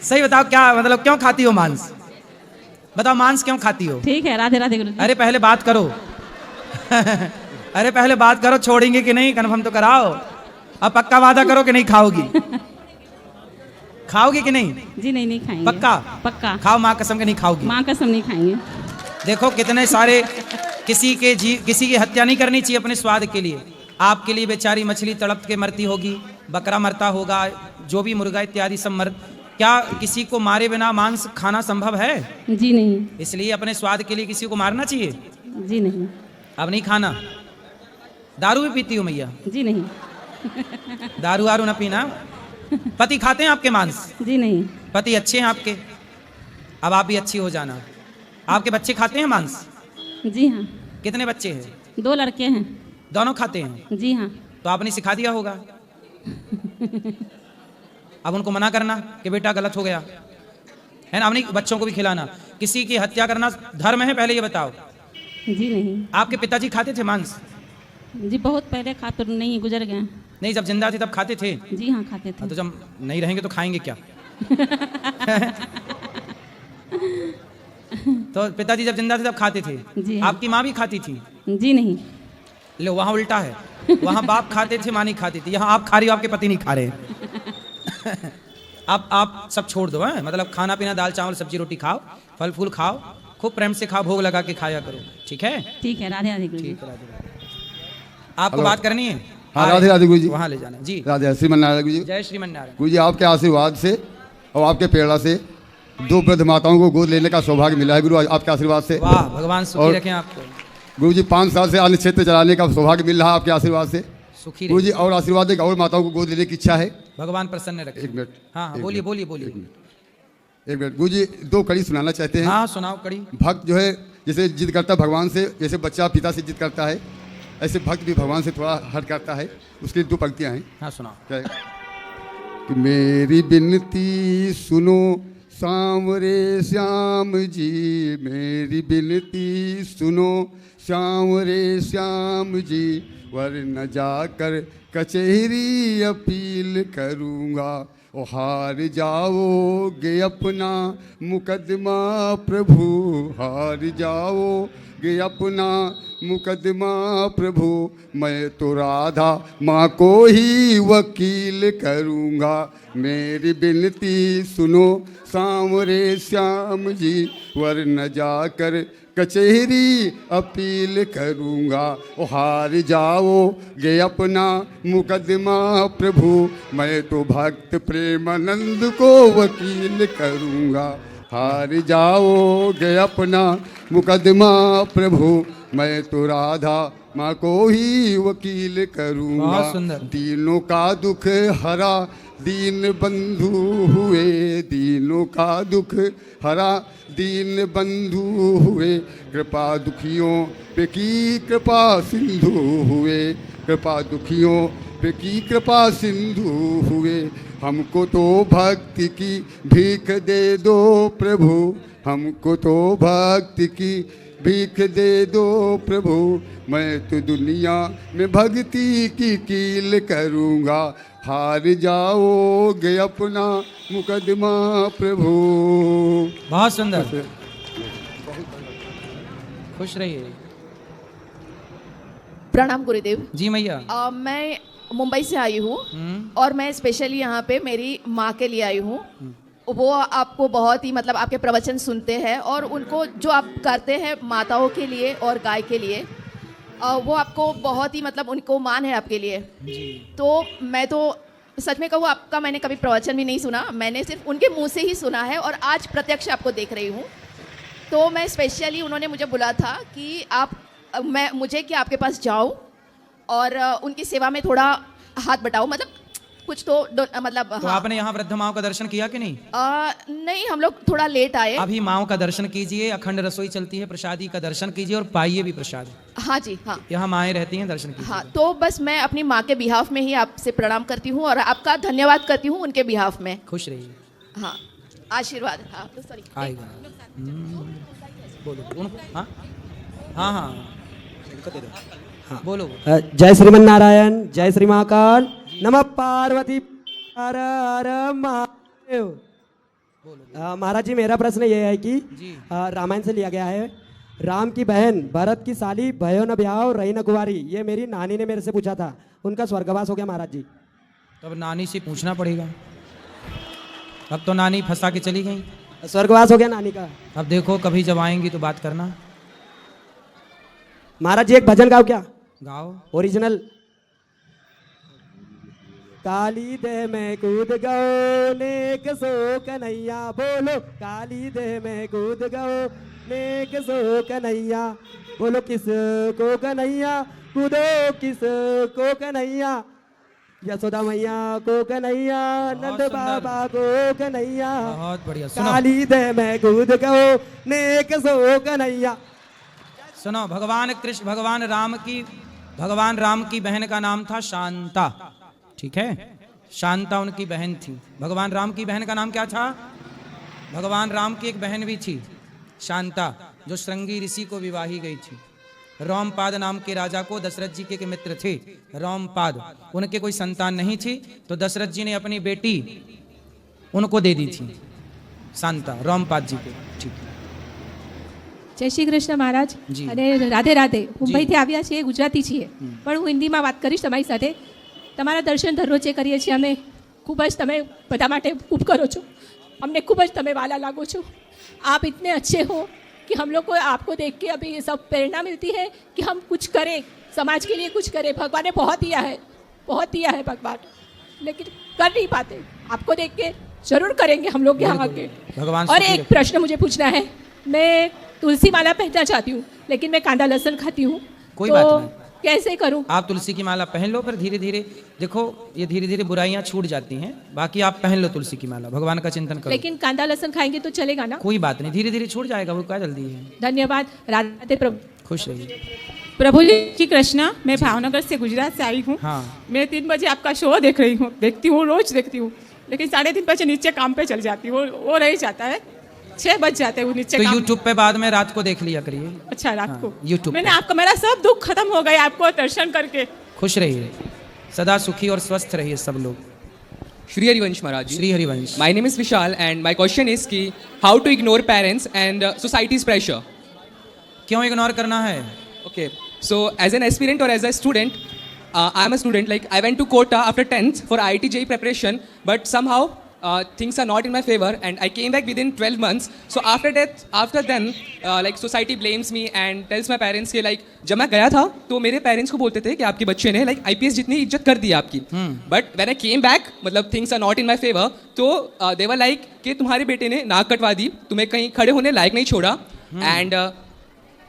सही बताओ, क्या मतलब क्यों खाती हो मांस? बताओ, मांस क्यों खाती हो? ठीक है, राधे राधे गुरुजी। अरे पहले बात करो। अरे पहले बात करो, छोड़ेंगे कि नहीं कन्फर्म तो कराओ। अब पक्का वादा करो कि नहीं खाओगी। खाओगी कि नहीं? जी नहीं, नहीं खाएंगे। पक्का? पक्का। खाओ, माँ कसम के नहीं खाओगी? माँ कसम नहीं खाएंगे। देखो कितने सारे, किसी की हत्या नहीं करनी चाहिए अपने स्वाद के लिए। आपके लिए बेचारी मछली तड़प के मरती होगी, बकरा मरता होगा, जो भी मुर्गा इत्यादि सब क्या किसी को मारे बिना मांस खाना संभव है? जी नहीं। इसलिए अपने स्वाद के लिए किसी को मारना चाहिए? जी नहीं। अब नहीं खाना। दारू भी पीती हो मैया? जी नहीं। दारू वारू ना पीना। पति खाते हैं आपके मांस? जी नहीं। पति अच्छे हैं आपके? अब आप भी अच्छी हो जाना। आपके बच्चे खाते हैं मांस? जी हाँ। कितने बच्चे हैं? 2 लड़के हैं। दोनों खाते हैं? जी हाँ। तो आपने सिखा दिया होगा। अब उनको मना करना कि बेटा गलत हो गया है ना। अपने बच्चों को भी खिलाना। किसी की हत्या करना धर्म है? पहले ये बताओ। जी नहीं। आपके पिताजी खाते थे मांस? जी बहुत पहले खा, पर नहीं, गुजर गए। नहीं, जब जिंदा थे तब खाते थे? जी हाँ, खाते थे। तो जब नहीं रहेंगे तो खाएंगे क्या? तो पिताजी जब जिंदा थे तब खाते थे? जी। आपकी माँ भी खाती थी? जी नहीं। लो, वहाँ उल्टा है। वहाँ बाप खाते थे, माँ नहीं खाती थी। यहाँ आप खा रही हो, आपके पति नहीं खा रहे। अब आप सब छोड़ दो है, मतलब खाना पीना, दाल चावल सब्जी रोटी खाओ, फल फूल खाओ, खूब प्रेम से खाओ, भोग लगा के खाया करो। ठीक है? ठीक है, राधे राधे गुरुजी। ठीक है, राधे राधे। आपको बात करनी है? हाँ, राधे राधे गुरुजी। वहाँ ले जाना जी। राधे श्रीमन नारायण गुरुजी। जय श्रीमन नारायण गुरुजी। आपके आशीर्वाद से और आपके प्रेरणा से 2 वृद्ध माताओं को गोद लेने का सौभाग्य मिला है गुरु, आपके आशीर्वाद से। वाह, भगवान सुखी रखें आपको। गुरुजी 5 साल से अन्य क्षेत्र चलाने का सौभाग्य मिल रहा है आपके आशीर्वाद से। सुखी गुरुजी और आशीर्वाद है, और माताओं को गोद लेने की इच्छा है। भगवान प्रसन्न रखे। 1 मिनट। हाँ, बोलिए बोलिए बोलिए। 1 मिनट। गुरुजी 2 कड़ी सुनाना चाहते हैं। हाँ, सुनाओ कड़ी। भक्त जो है जैसे जिद करता भगवान से, जैसे बच्चा पिता से जिद करता है, ऐसे भक्त भी भगवान से थोड़ा हट करता है। उसकी 2 पंक्तियां हैं। हाँ, सुनाओ। क्या है? कि मेरी बिनती सुनो सांवरे श्याम जी, मेरी बिनती सुनो सांवरे श्याम जी, वरन जाकर कचहरी अपील करूँगा, ओ हार जाओगे अपना मुकदमा प्रभु, हार जाओगे अपना मुकदमा प्रभु, मैं तो राधा माँ को ही वकील करूँगा, मेरी बिनती सुनो सांवरे श्याम जी, वरन जाकर कचहरी अपील करूँगा, ओ हार जाओगे अपना मुकदमा प्रभु, मैं तो भक्त प्रेमानंद को वकील करूँगा, हार जाओगे अपना मुकदमा प्रभु, मैं तो राधा माँ को ही वकील करूँगा। दीनों का दुख हरा दीन बंधु हुए, दीनों का दुख हरा दीन बंधु हुए, कृपा दुखियों पे की कृपा सिंधु हुए, कृपा दुखियों पे की कृपा सिंधु हुए, हमको तो भक्ति की भीख दे दो प्रभु, हमको तो भक्ति की भीख दे दो प्रभु, मैं तो दुनिया में भक्ति की कील करूँगा, हार जाओगे अपना मुकदमा प्रभु। बहुत सुंदर, खुश रहिए। प्रणाम गुरुदेव जी मैया। मैं मुंबई से आई हूँ और मैं स्पेशली यहाँ पे मेरी माँ के लिए आई हूँ। वो आपको बहुत ही मतलब आपके प्रवचन सुनते हैं और उनको जो आप करते हैं माताओं के लिए और गाय के लिए, वो आपको बहुत ही मतलब उनको मान है आपके लिए। तो मैं तो सच में कहूँ आपका मैंने कभी प्रवचन भी नहीं सुना, मैंने सिर्फ उनके मुंह से ही सुना है और आज प्रत्यक्ष आपको देख रही हूँ। तो मैं स्पेशली उन्होंने मुझे बोला था कि मुझे कि आपके पास जाऊँ और उनकी सेवा में थोड़ा हाथ बटाओ, मतलब कुछ तो मतलब तो हाँ। आपने यहाँ वृद्ध माओ का दर्शन किया कि नहीं? नहीं, हम लोग थोड़ा लेट आए। अभी माओ का दर्शन कीजिए, अखंड रसोई चलती है, प्रसादी का दर्शन कीजिए और पाइए भी प्रसाद। हाँ जी, हाँ। यहाँ माएँ रहती हैं, दर्शन कीजिए। हाँ, तो बस मैं अपनी माँ के बिहाफ में ही आपसे प्रणाम करती हूँ और आपका धन्यवाद करती हूँ उनके बिहाफ में। खुश रहिए। हाँ, आशीर्वाद। हाँ, तो सॉरी आएगा। बोलो उनको। हाँ हाँ हाँ, हाँ बोलो। जय श्रीमन नारायण, जय श्री महाकाल, नमः पार्वती हर हर महादेव। महाराज जी, मेरा प्रश्न ये है कि रामायण से लिया गया है, राम की बहन भरत की साली भयो न ब्याह रही न कुंवारी, ये मेरी नानी ने मेरे से पूछा था, उनका स्वर्गवास हो गया महाराज जी। तो अब नानी से पूछना पड़ेगा, अब तो नानी फंसा के चली गई। स्वर्गवास हो गया नानी का। अब देखो कभी जब आएंगी तो बात करना। महाराज जी एक भजन गाओ क्या? गाओ ओरिजिनल। काली देह में कूद गओ नेक सो कन्हैया, बोलो काली देह में कूद गओ नेक सो कन्हैया, बोलो किस को कन्हैया, कूदो किस को कन्हैया, यशोदा मैया को कन्हैया, नंद बाबा को कन्हैया, बहुत बढ़िया। काली देह में कूद गओ नेक सो कन्हैया। सुनो, भगवान कृष्ण भगवान राम की बहन का नाम था शांता, ठीक है? शांता उनकी बहन थी। भगवान राम की बहन का नाम क्या था? भगवान राम की एक बहन भी थी शांता, जो श्रृंगी ऋषि को विवाही गई थी। रोमपाद नाम के राजा को दशरथ जी के मित्र थे रोमपाद, उनके कोई संतान नहीं थी, तो दशरथ जी ने अपनी बेटी उनको दे दी थी, शांता, रोमपाद जी को। ठीक है। જય શ્રી કૃષ્ણ મહારાજ અને રાધે રાધે। મુંબઈથી આવ્યા છીએ, ગુજરાતી છીએ, પણ હું હિન્દીમાં વાત કરીશ તમારી સાથે। તમારા દર્શન દરરોજે કરીએ છીએ અમે, ખૂબ જ તમે બધા માટે ખૂબ કરો છો, અમને ખૂબ જ તમે વાલા લાગો છો। आप इतने अच्छे हो कि हम लोग को आपको देख के अभी ये सब प्रेरणा मिलती है कि हम कुछ करें, समाज के लिए कुछ करें। भगवान ने बहुत दिया है भगवान, लेकिन कर नहीं पाते। आपको देख के जरूर करेंगे हम लोग यहाँ आके। और एक प्रश्न मुझे पूछना है, मैं तुलसी माला पहनना चाहती हूँ लेकिन मैं कांदा लहसुन खाती हूँ, कोई तो बात नहीं, कैसे करूँ? आप तुलसी की माला पहन लो, पर धीरे धीरे देखो ये धीरे धीरे बुराइयां छूट जाती हैं। बाकी आप पहन लो तुलसी की माला, भगवान का चिंतन करो। लेकिन कांदा लहसुन खाएंगे तो चलेगा ना? कोई बात नहीं, धीरे धीरे छूट जाएगा, वो क्या जल्दी है। धन्यवाद। राधे प्रभु। खुश रहिए। प्रभु जी कृष्णा, मैं भावनगर से गुजरात से आई हूँ। हाँ। मैं 3 बजे आपका शो देखती हूँ, रोज देखती हूँ, लेकिन 3:30 बजे नीचे काम पे चल जाती हूँ, वो रह जाता है, 6 बज जाते हैं वो नीचे। तो यूट्यूब पे बाद में रात को देख लिया करिए। अच्छा, रात को यूट्यूब मैंने आपका, मेरा सब दुख खत्म हो गया आपको दर्शन करके। खुश रहिए, सदा सुखी और स्वस्थ रहिए सब लोग। Shri Harivansh Maharaj ji. Shri Harivansh. My name is Vishal and my question is कि how to ignore parents and society's pressure. क्यों इग्नोर करना है? Okay, so as an aspirant और as a student, I am a student, like I went to Kota after 10th for IIT JEE preparation, but somehow things are not in my favor and I came back within 12 months. So after then like society blames me and tells my parents कि like जब मैं गया था तो मेरे parents को बोलते थे कि आपके बच्चे ने like IPS जितनी इज्जत कर दी आपकी, but when I came back मतलब things are not in my favor, तो they were like कि तुम्हारे बेटे ने नाक कटवा दी, तुम्हें कहीं खड़े होने लायक नहीं छोड़ा, and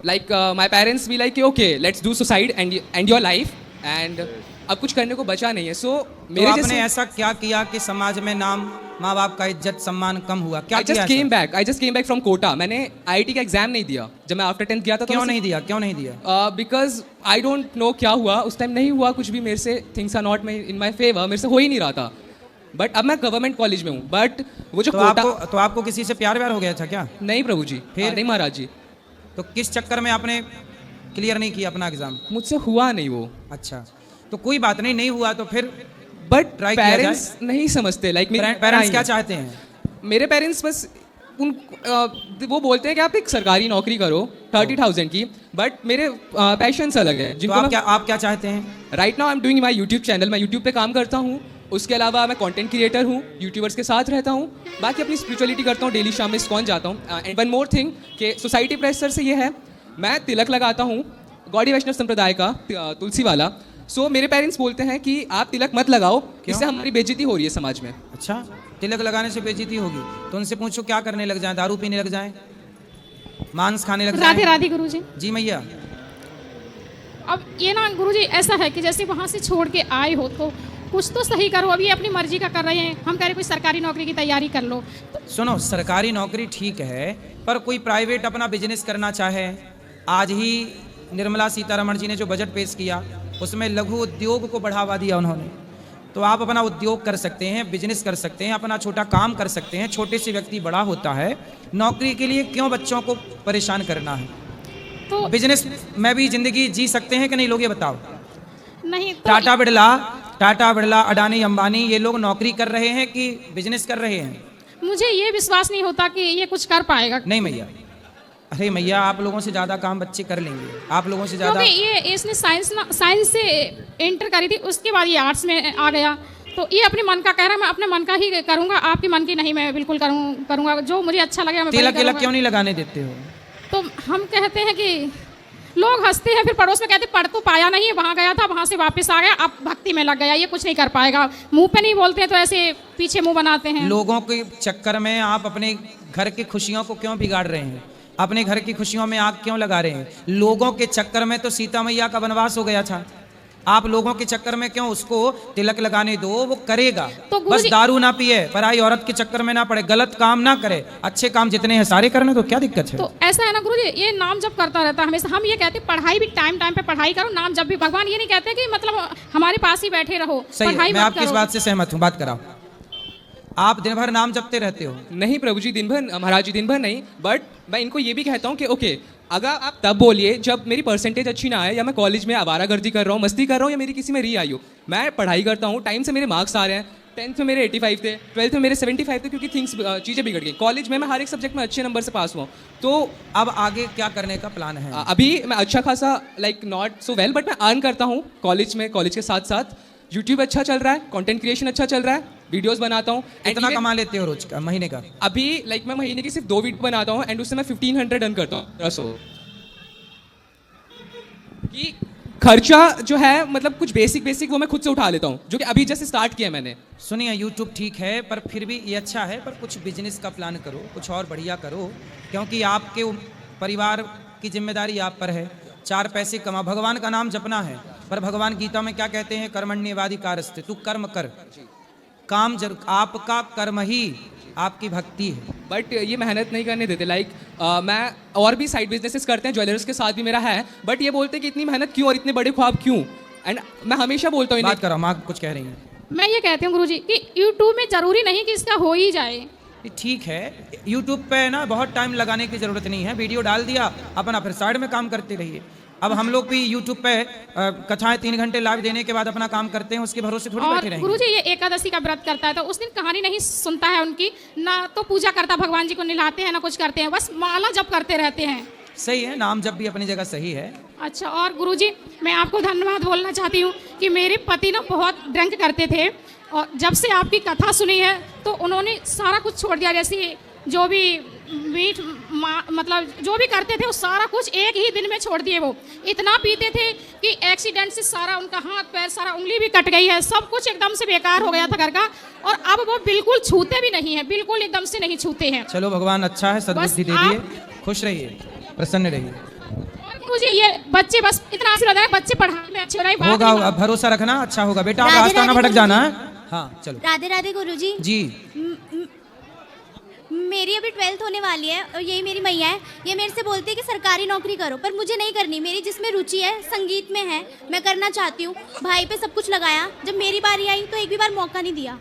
like my parents be like okay let's do suicide and end your life, and अब कुछ करने को बचा नहीं है। सो मेरे तो आपने ऐसा क्या किया कि समाज में नाम, माँ बाप का इज्जत सम्मान कम हुआ? क्या I just came back from Kota. मैंने IIT का एग्जाम नहीं दिया जब मैं आफ्टर 10th गया था। क्यों नहीं दिया? बिकॉज आई डोंट नो क्या हुआ उस टाइम, नहीं हुआ कुछ भी मेरे से, things are not in my favour, मेरे से हो ही नहीं रहा था। बट अब मैं गवर्नमेंट कॉलेज में हूँ, बट वो जो तो आपको किसी से प्यार व्यार हो गया था क्या? नहीं प्रभु जी, फिर नहीं महाराज जी। तो किस चक्कर में आपने क्लियर नहीं किया अपना एग्जाम? मुझसे हुआ नहीं वो। अच्छा, तो कोई बात नहीं, नहीं हुआ तो फिर बट ट्राई किया जाए। पेरेंट्स नहीं समझते, लाइक पेरेंट्स क्या चाहते हैं? मेरे पेरेंट्स बस वो बोलते हैं कि आप एक सरकारी नौकरी करो 30,000 की, बट मेरे पैशंस अलग है। तो आप क्या चाहते हैं? Right now I am doing my YouTube channel, मैं यूट्यूब पे काम करता हूँ। उसके अलावा मैं कंटेंट क्रिएटर हूँ, यूट्यूबर्स के साथ रहता हूँ, बाकी अपनी स्पिरिचुअलिटी करता हूँ, डेली शाम में इस्कॉन जाता हूँ। एंड वन मोर थिंग कि सोसाइटी प्रेशर से ये है, मैं तिलक लगाता हूँ गौड़ी वैष्णव संप्रदाय का, तुलसी वाला। सो मेरे पेरेंट्स बोलते हैं कि आप तिलक मत लगाओ, इससे हमारी बेइज्जती हो रही है समाज में। अच्छा, तिलक लगाने से बेइज्जती होगी तो उनसे पूछो क्या करने लग जाएं, दारू पीने लग जाएं, मांस खाने लग जाएं? राधे राधे गुरुजी। जी मैया। अब ये ना गुरुजी ऐसा है कि जैसे वहाँ से छोड़ के आए हो तो कुछ तो सही करो। अभी अपनी मर्जी का कर रहे हैं, हम कह रहे कोई सरकारी नौकरी की तैयारी कर लो। सुनो, सरकारी नौकरी ठीक है, पर कोई प्राइवेट अपना बिजनेस करना चाहे। आज ही निर्मला सीतारमण जी ने जो बजट पेश किया उसमें लघु उद्योग को बढ़ावा दिया उन्होंने। तो आप अपना उद्योग कर सकते हैं, बिजनेस कर सकते हैं, अपना छोटा काम कर सकते हैं। छोटे से व्यक्ति बड़ा होता है, नौकरी के लिए क्यों बच्चों को परेशान करना है? तो बिजनेस में भी जिंदगी जी सकते हैं कि नहीं लोग, ये बताओ। नहीं तो टाटा बिरला, अडानी अंबानी, ये लोग नौकरी कर रहे हैं कि बिजनेस कर रहे हैं? मुझे ये विश्वास नहीं होता कि ये कुछ कर पाएगा। नहीं मैया, अरे मैया आप लोगों से ज़्यादा काम बच्चे कर लेंगे, आप लोगों से ज़्यादा। क्योंकि ये इसने साइंस से इंटर करी थी, उसके बाद ये आर्ट्स में आ गया। तो ये अपने मन का कह रहा है, मैं अपने मन का ही करूँगा, आपके मन की नहीं। मैं बिल्कुल करूँगा जो मुझे अच्छा लगेगा। तिलक क्यों नहीं लगाने देते हो? तो हम कहते हैं कि लोग हंसते हैं, फिर पड़ोस में कहते पढ़ तो पाया नहीं, वहाँ गया था, वहाँ से वापस आ गया, अब भक्ति में लग गया, ये कुछ नहीं कर पाएगा। मुंह पे नहीं बोलते तो ऐसे पीछे मुंह बनाते हैं। लोगों के चक्कर में आप अपने घर की खुशियों को क्यों बिगाड़ रहे हैं? अपने घर की खुशियों में आग क्यों लगा रहे हैं? लोगों के चक्कर में तो सीता मैया का वनवास हो गया था, आप लोगों के चक्कर में क्यों? उसको तिलक लगाने दो, वो करेगा। तो बस दारू ना पिए, पराई औरत के चक्कर में ना पड़े, गलत काम ना करे, अच्छे काम जितने हैं सारे करने, तो क्या दिक्कत है? तो ऐसा है ना गुरुजी, ये नाम जब करता रहता है हमेशा। हम ये कहते हैं पढ़ाई भी टाइम पे पढ़ाई करो, नाम जब भी। भगवान ये नहीं कहते कि मतलब हमारे पास ही बैठे रहो। सही है, मैं आपकी इस बात से सहमत हूँ, बात कराओ। आप दिन भर नाम जपते रहते हो? नहीं प्रभु जी, दिन भर महाराज जी दिन भर नहीं, बट मैं इनको ये भी कहता हूँ कि ओके, अगर आप तब बोलिए जब मेरी परसेंटेज अच्छी ना आए, या मैं कॉलेज में आवारागर्दी कर रहा हूँ, मस्ती कर रहा हूँ, या मेरी किसी में री आई हो। मैं पढ़ाई करता हूँ, टाइम से मेरे मार्क्स आ रहे हैं। 10th में मेरे 85 थे, 12th में मेरे 75 थे, क्योंकि चीज़ें बिगड़ गई। कॉलेज में मैं हर एक सब्जेक्ट में अच्छे नंबर से पास हुआ। तो अब आगे क्या करने का प्लान है? अभी मैं अच्छा खासा like not so well, but मैं अर्न करता हूँ कॉलेज में। कॉलेज के साथ साथ यूट्यूब अच्छा चल रहा है, कंटेंट क्रिएशन अच्छा चल रहा है, वीडियोस बनाता हूँ। कितना कमा लेते हो रोज का, महीने का? अभी लाइक मैं महीने की सिर्फ 2 वीडियो बनाता हूँ, एंड उससे मैं 1500 अर्न करता हूँ। कि खर्चा जो है मतलब कुछ बेसिक वो मैं खुद से उठा लेता हूँ, जो कि अभी जैसे स्टार्ट किया मैंने। सुनिए, यूट्यूब ठीक है, पर फिर भी ये अच्छा है, पर कुछ बिजनेस का प्लान करो, कुछ और बढ़िया करो, क्योंकि आपके परिवार की जिम्मेदारी आप पर है। 4 पैसे कमा, भगवान का नाम जपना है, पर भगवान गीता में क्या कहते हैं? कर्मण्येवाधिकारस्ते, तू कर्म कर, काम जरूर, आपका कर्म ही आपकी भक्ति है। बट ये मेहनत नहीं करने देते। लाइक मैं और भी साइड बिजनेसेस करते हैं, ज्वेलर्स के साथ भी मेरा है, बट ये बोलते हैं कि इतनी मेहनत क्यों और इतने बड़े ख्वाब क्यों? एंड मैं हमेशा बोलता हूँ, बात करो, माँ कुछ कह रही हैं। मैं ये कहती हूँ गुरुजी कि यूट्यूब में जरूरी नहीं कि इसका हो ही जाए। ठीक है, यूट्यूब पे ना बहुत टाइम लगाने की जरूरत नहीं है, वीडियो डाल दिया अपना, फिर साइड में काम करते रहिए। अब हम लोग भी यूट्यूब पे कथाएं 3 घंटे लाइव देने के बाद अपना काम करते हैं, उसके भरोसे थोड़ी बैठे रहेंगे। गुरुजी ये एकादशी का व्रत करता है तो उस दिन कहानी नहीं सुनता है उनकी, ना तो पूजा करता भगवान जी को नहलाते हैं, ना कुछ करते हैं, बस माला जप करते रहते हैं। सही है, नाम जप भी अपनी जगह सही है। अच्छा, और गुरुजी मैं आपको धन्यवाद बोलना चाहती हूँ कि मेरे पति ना बहुत ड्रिंक करते थे, और जब से आपकी कथा सुनी है तो उन्होंने सारा कुछ छोड़ दिया। जैसे जो भी मीठ मतलब जो भी करते थे वो सारा कुछ एक ही दिन में छोड़ दिए। वो इतना पीते थे कि एक्सीडेंट से सारा उनका हाथ पैर, सारा उंगली भी कट गई है, सब कुछ एकदम से बेकार हो गया था घर का, और अब वो बिल्कुल छूते भी नहीं है, बिल्कुल एकदम से नहीं छूते हैं। चलो भगवान अच्छा है, सद्बुद्धि दे दिए, खुश रहिए, प्रसन्न रहिए। मुझे ये बच्चे बस इतना आशीर्वाद है, बच्चे पढ़ाई में अच्छे हो रहे हैं। होगा, अब भरोसा रखना, अच्छा होगा बेटा, आप रास्ता ना भटक जाना है। हाँ चलो। राधे राधे गुरुजी। जी। मेरी अभी 12th होने वाली है, और यही मेरी मैया है, ये मेरे से बोलती है कि सरकारी नौकरी करो, पर मुझे नहीं करनी। मेरी जिसमें रुचि है, संगीत में है, मैं करना चाहती हूँ। भाई पे सब कुछ लगाया, जब मेरी बारी आई तो एक भी बार मौका नहीं दिया।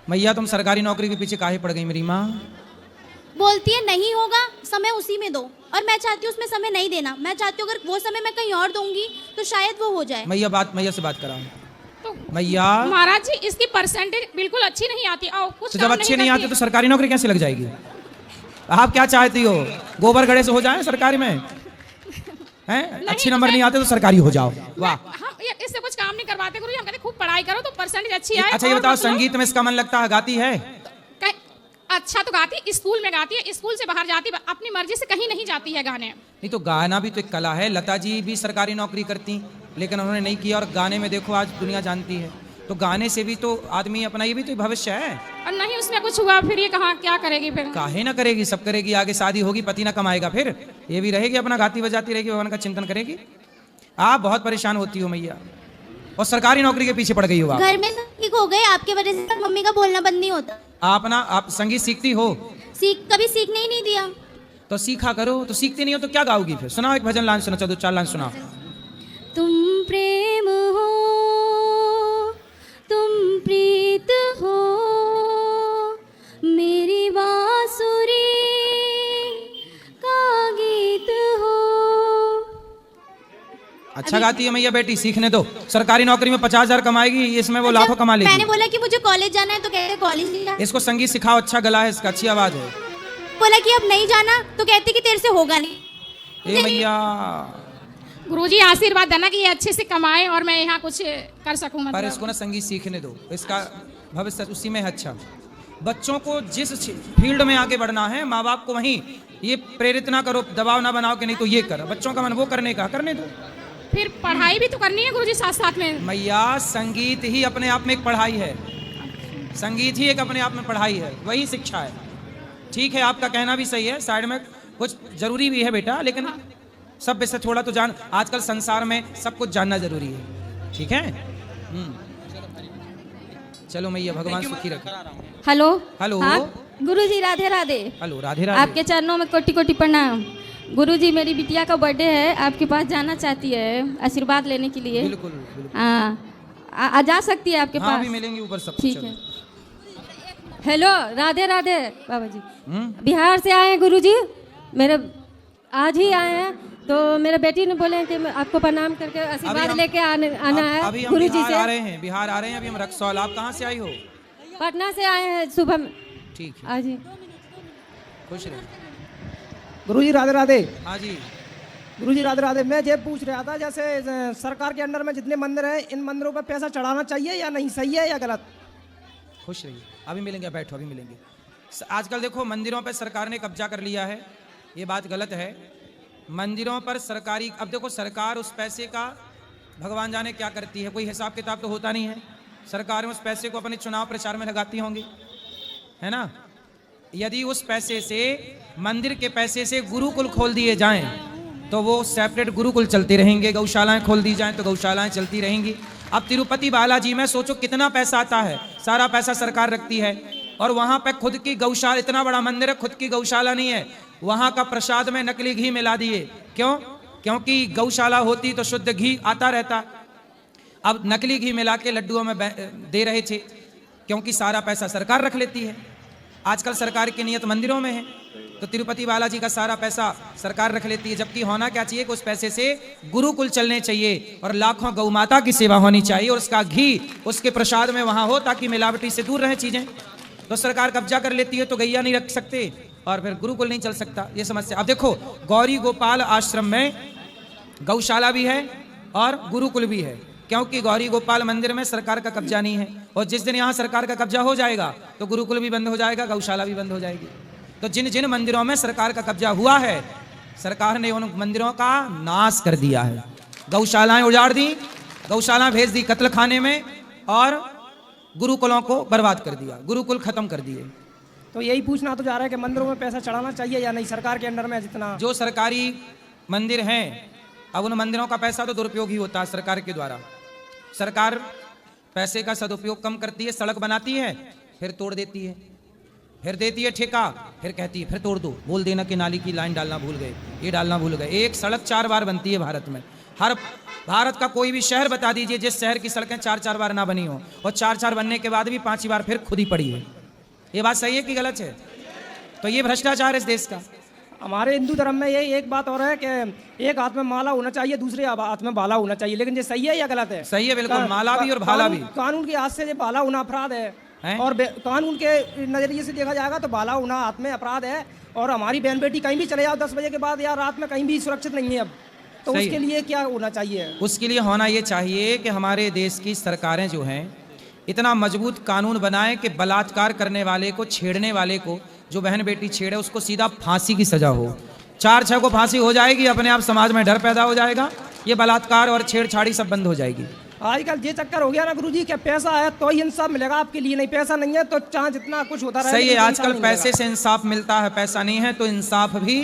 मैया तुम सरकारी नौकरी के पीछे काहे पड़ गई मेरी माँ? बोलती है नहीं होगा, समय उसी में दो, और मैं चाहती हूँ उसमें समय नहीं देना। मैं चाहती हूँ अगर वो समय मैं कहीं और दूंगी तो शायद वो हो जाए। मैया से बात कराओ। तो मैया महाराज जी इसकी परसेंटेज बिल्कुल अच्छी नहीं आती। और कुछ तो जब अच्छी नहीं आती तो सरकारी नौकरी कैसे लग जाएगी? आप क्या चाहती हो, गोबर गड़े से हो जाए सरकारी में? हैं? अच्छी नंबर नहीं आते तो सरकारी हो जाओ। वाह, हाँ, इससे कुछ काम नहीं करवाते गुरु जी। हम कहते खूब पढ़ाई करो तो परसेंटेज अच्छी आए। अच्छा ये बताओ, संगीत में इसका मन लगता है? गाती है? अच्छा तो गाती है, स्कूल में गाती है, स्कूल से बाहर जाती है, अपनी मर्जी से कहीं नहीं जाती है गाने। नहीं तो गाना भी तो एक कला है। लता जी भी सरकारी नौकरी करती लेकिन उन्होंने नहीं किया, और गाने में देखो आज दुनिया जानती है। तो गाने से भी तो आदमी अपना, ये भी तो भविष्य है। और नहीं उसमें कुछ हुआ फिर ये कहाँ क्या करेगी फिर? काहे ना करेगी, सब करेगी। आगे शादी होगी, पति ना कमाएगा, फिर ये भी रहेगी अपना गाती बजाती रहेगी, भगवान का चिंतन करेगी। आप बहुत परेशान होती हो मैया, और सरकारी नौकरी के पीछे पड़ गई हो। घर में ठीक हो गए आपके वजह से, मम्मी का बोलना बंद नहीं होता। आप संगीत सीखती हो? कभी सीखने ही नहीं दिया। तो सीखा करो। तो सीखती नहीं हो तो क्या गाओगी फिर? सुनाओ एक भजन लाइन, सुना, चलो 4 लाइन सुनाओ। तुम प्रेम हो, तुम प्रीत हो, मेरी बांसुरी का गीत हो। अच्छा गाती है मैया बेटी, सीखने दो। सरकारी नौकरी में 50,000 कमाएगी, इसमें वो लाखों कमा लेगी। मैंने बोला कि मुझे कॉलेज जाना है तो कहते कॉलेज नहीं जाना। इसको संगीत सिखाओ, अच्छा गला है इसका, अच्छी आवाज है। बोला कि अब नहीं जाना तो कहती कि तेरे से होगा नहीं। ए मैया, गुरुजी आशीर्वाद देना कि ये अच्छे से कमाए और मैं यहाँ कुछ कर सकूं। पर इसको ना संगीत सीखने दो, इसका भविष्य उसी में है। अच्छा, बच्चों को जिस फील्ड में आगे बढ़ना है, माँ बाप को वहीं ये प्रेरित ना करो, दबाव ना बनाओ कि नहीं तो ये कर। बच्चों का मन वो करने का, करने दो। फिर पढ़ाई भी तो करनी है गुरुजी साथ साथ में। मैया संगीत ही अपने आप में एक पढ़ाई है। संगीत ही एक अपने आप में पढ़ाई है, वही शिक्षा है। ठीक है, आपका कहना भी सही है, साइड में कुछ जरूरी भी है बेटा, लेकिन सब विषय थोड़ा तो जान। आजकल संसार में सब कुछ जानना जरूरी है। ठीक है, चलो मैया, भगवान सुखी रखे। हेलो हेलो, हाँ गुरुजी, राधे राधे। हेलो, राधे राधे। आपके चरणों में कोटि कोटि प्रणाम। गुरुजी, मेरी बिटिया का बर्थडे है, आपके पास जाना चाहती है आशीर्वाद लेने के लिए। बिल्कुल बिल्कुल। हाँ, जा सकती है आपके हाँ, पास? भी मिलेंगे ऊपर सब। ठीक है। हेलो, राधे राधे बाबा जी। बिहार से आए हैं गुरुजी, मेरे आज ही आए हैं। तो मेरे बेटी ने बोले कि आपको प्रणाम करके आशीर्वाद लेके आना है अभी हम गुरुजी से। आ रहे हैं, बिहार आ रहे हैं अभी हम रक्सौल। आप कहाँ से आई हो? पटना से आए हैं सुबह में। ठीक है, आज ही। खुश रहे। गुरुजी राधे राधे। हाँ जी गुरुजी राधे राधे। मैं ये पूछ रहा था, जैसे सरकार के अंडर में जितने मंदिर हैं, इन मंदिरों पर पैसा चढ़ाना चाहिए या नहीं, सही है या गलत? खुश रहिए, अभी मिलेंगे, बैठो अभी मिलेंगे। आजकल देखो मंदिरों पर सरकार ने कब्जा कर लिया है, ये बात गलत है। मंदिरों पर सरकारी, अब देखो सरकार उस पैसे का भगवान जाने क्या करती है, कोई हिसाब किताब तो होता नहीं है। सरकार उस पैसे को अपने चुनाव प्रचार में लगाती होंगी, है ना। यदि उस पैसे से, मंदिर के पैसे से गुरुकुल खोल दिए जाएं तो वो सेपरेट गुरुकुल चलते रहेंगे। गौशालाएं खोल दी जाएं तो गौशालाएं चलती रहेंगी। अब तिरुपति बालाजी में सोचो कितना पैसा आता है, सारा पैसा सरकार रखती है, और वहाँ पे खुद की गौशाला, इतना बड़ा मंदिर है, खुद की गौशाला नहीं है। वहाँ का प्रसाद में नकली घी मिला दिए। क्यों? क्योंकि गौशाला होती तो शुद्ध घी आता रहता। अब नकली घी मिला के लड्डुओं में दे रहे थे, क्योंकि सारा पैसा सरकार रख लेती है। आजकल सरकार की नियत मंदिरों में है, तो तिरुपति बालाजी का सारा पैसा सरकार रख लेती है। जबकि होना क्या चाहिए कि उस पैसे से गुरुकुल चलने चाहिए और लाखों गौ माता की सेवा होनी चाहिए, और उसका घी उसके प्रसाद में वहाँ हो, ताकि मिलावटी से दूर रहे चीज़ें। तो सरकार कब्जा कर लेती है तो गैया नहीं रख सकते, और फिर गुरुकुल नहीं चल सकता। ये समस्या। अब देखो, गौरी गोपाल आश्रम में गौशाला भी है और गुरुकुल भी है, क्योंकि गौरी गोपाल मंदिर में सरकार का कब्जा नहीं है। और जिस दिन यहाँ सरकार का कब्जा हो जाएगा तो गुरुकुल भी बंद हो जाएगा, गौशाला भी बंद हो जाएगी। तो जिन जिन मंदिरों में सरकार का कब्जा हुआ है, सरकार ने उन मंदिरों का नाश कर दिया है। गौशालाएं उजाड़ दी, गौशाला भेज दी कत्ल खाने में, और गुरुकुलों को बर्बाद कर दिया, गुरुकुल खत्म कर दिए। तो यही पूछना तो जा रहा है कि मंदिरों में पैसा चढ़ाना चाहिए या नहीं, सरकार के अंडर में जितना जो सरकारी मंदिर हैं, अब उन मंदिरों का पैसा तो दुरुपयोग ही होता है सरकार के द्वारा। सरकार पैसे का सदुपयोग कम करती है, सड़क बनाती है, फिर तोड़ देती है, फिर देती है ठेका, फिर कहती है फिर तोड़ दो, बोल देना कि नाली की लाइन डालना भूल गए, ये डालना भूल गए। एक सड़क 4 बार बनती है भारत में, हर भारत का कोई भी शहर बता दीजिए जिस शहर की सड़कें 4-4 बार ना बनी हो, और 4-4 बनने के बाद भी 5 बार फिर खुद ही पड़ी है। ये बात सही है कि गलत है? तो ये भ्रष्टाचार है इस देश का। हमारे हिंदू धर्म में ये एक बात और है कि एक हाथ में माला होना चाहिए, दूसरे हाथ में भाला होना चाहिए, लेकिन ये सही है या गलत है? सही है, बिल्कुल, माला भी और भाला भी। कानून के हाथ से ये भाला होना अपराध है, और कानून के नजरिए से देखा जाएगा तो भाला होना हाथ में अपराध है। और हमारी बहन बेटी कहीं भी चले जाओ 10 बजे के बाद या रात में कहीं भी सुरक्षित नहीं है अब, तो उसके लिए क्या होना चाहिए? उसके लिए होना ये चाहिए कि हमारे देश की सरकारें जो हैं इतना मजबूत कानून बनाएं कि बलात्कार करने वाले को, छेड़ने वाले को, जो बहन बेटी छेड़े उसको सीधा फांसी की सजा हो। 4-6 को फांसी हो जाएगी, अपने आप समाज में डर पैदा हो जाएगा, ये बलात्कार और छेड़छाड़ी सब बंद हो जाएगी। आजकल ये चक्कर हो गया ना गुरुजी, क्या पैसा है तो ही इंसाफ मिलेगा आपके लिए, नहीं पैसा नहीं है तो चाहे जितना कुछ होता रहे। सही है, आजकल पैसे से इंसाफ मिलता है, पैसा नहीं है तो इंसाफ भी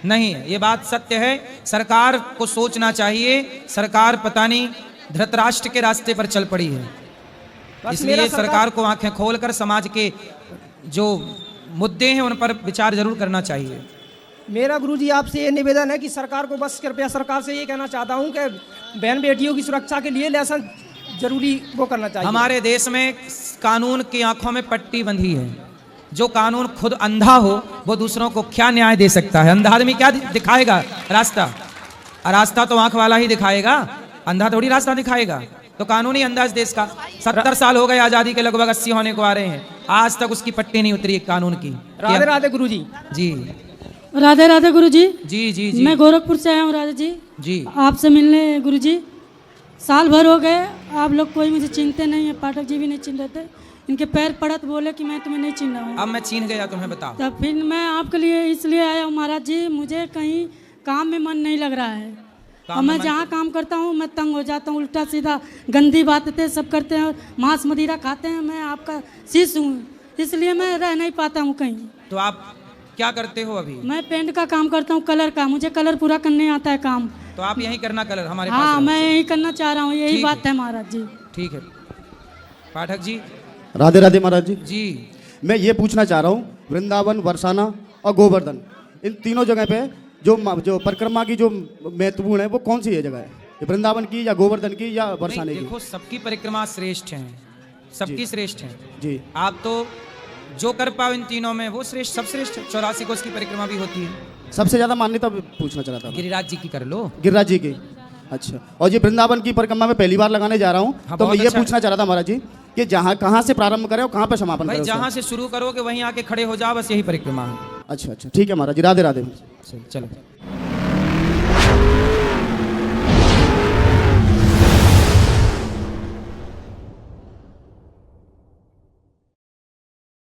नहीं है, ये बात सत्य है। सरकार को सोचना चाहिए, सरकार पता नहीं धृतराष्ट्र के रास्ते पर चल पड़ी है, इसलिए सरकार को आंखें खोलकर समाज के जो मुद्दे हैं उन पर विचार जरूर करना चाहिए। मेरा गुरुजी आपसे ये निवेदन है कि सरकार को बस कृपया सरकार से ये कहना चाहता हूँ कि बहन बेटियों की सुरक्षा के लिए लाइसेंस जरूरी वो करना चाहिए। हमारे देश में कानून की आंखों में पट्टी बंधी है, जो कानून खुद अंधा हो वो दूसरों को क्या न्याय दे सकता है? अंधा आदमी क्या दिखाएगा रास्ता? रास्ता तो आंख वाला ही दिखाएगा, अंधा थोड़ी रास्ता दिखाएगा। तो कानून ही अंधा इस देश का। 70 साल हो गए आजादी के, लगभग 80 होने को आ रहे हैं, आज तक उसकी पट्टी नहीं उतरी कानून की। राधे राधे गुरुजी। जी राधे राधे गुरुजी। जी जी जी। मैं गोरखपुर से आया हूँ राधे जी। जी आपसे मिलने गुरुजी साल भर हो गए, आप लोग कोई मुझे चिंते नहीं है, पाठक जी भी नहीं चिन्ह रहे थे, इनके पैर पड़त बोले कि मैं तुम्हें नहीं चिन्ह रहा हूँ। अब मैं चिन्ह गया, तुम्हें बताओ। तब फिर मैं आपके लिए इसलिए आया हूँ महाराज जी, मुझे कहीं काम में मन नहीं लग रहा है, और मैं जहाँ काम करता हूँ मैं तंग हो जाता हूँ, उल्टा सीधा गंदी बातें सब करते हैं, मांस मदिरा खाते हैं। मैं आपका शिष्य हूँ, इसलिए मैं रह नहीं पाता हूँ कहीं। तो आप क्या करते हो अभी? मैं पेंट का काम करता हूँ, कलर का, मुझे कलर पूरा करने आता है काम। तो आप यही करना कलर हमारे पास? हाँ, मैं यही करना चाह रहा हूँ, यही बात है महाराज जी। ठीक है पाठक जी। राधे राधे महाराज जी। जी मैं ये पूछना चाह रहा हूँ, वृंदावन, बरसाना और गोवर्धन, इन तीनों जगह पे जो परिक्रमा की जो महत्वपूर्ण है वो कौन सी है जगह है? वृंदावन की या गोवर्धन की या बरसाने की? देखो, सबकी परिक्रमा श्रेष्ठ है, सबकी श्रेष्ठ है जी। आप तो जो कर पाओ इन तीनों में वो श्रेष्ठ, सब श्रेष्ठ है। 84 को उसकी परिक्रमा भी होती है। सबसे ज्यादा मान्यता पूछना चाह रहा था। गिरिराज जी की कर लो। गिरिराज जी की, अच्छा। और ये वृंदावन की परिक्रमा में पहली बार लगाने जा रहा हूँ, तो मैं ये पूछना चाह रहा था महाराज जी कि कहाँ से प्रारंभ करें और कहाँ पे समापन करें? जहाँ से शुरू करोगे वहीं आके खड़े हो जाओ, बस यही परिक्रमा है। अच्छा अच्छा, ठीक है महाराज जी। राधे राधे। चलो।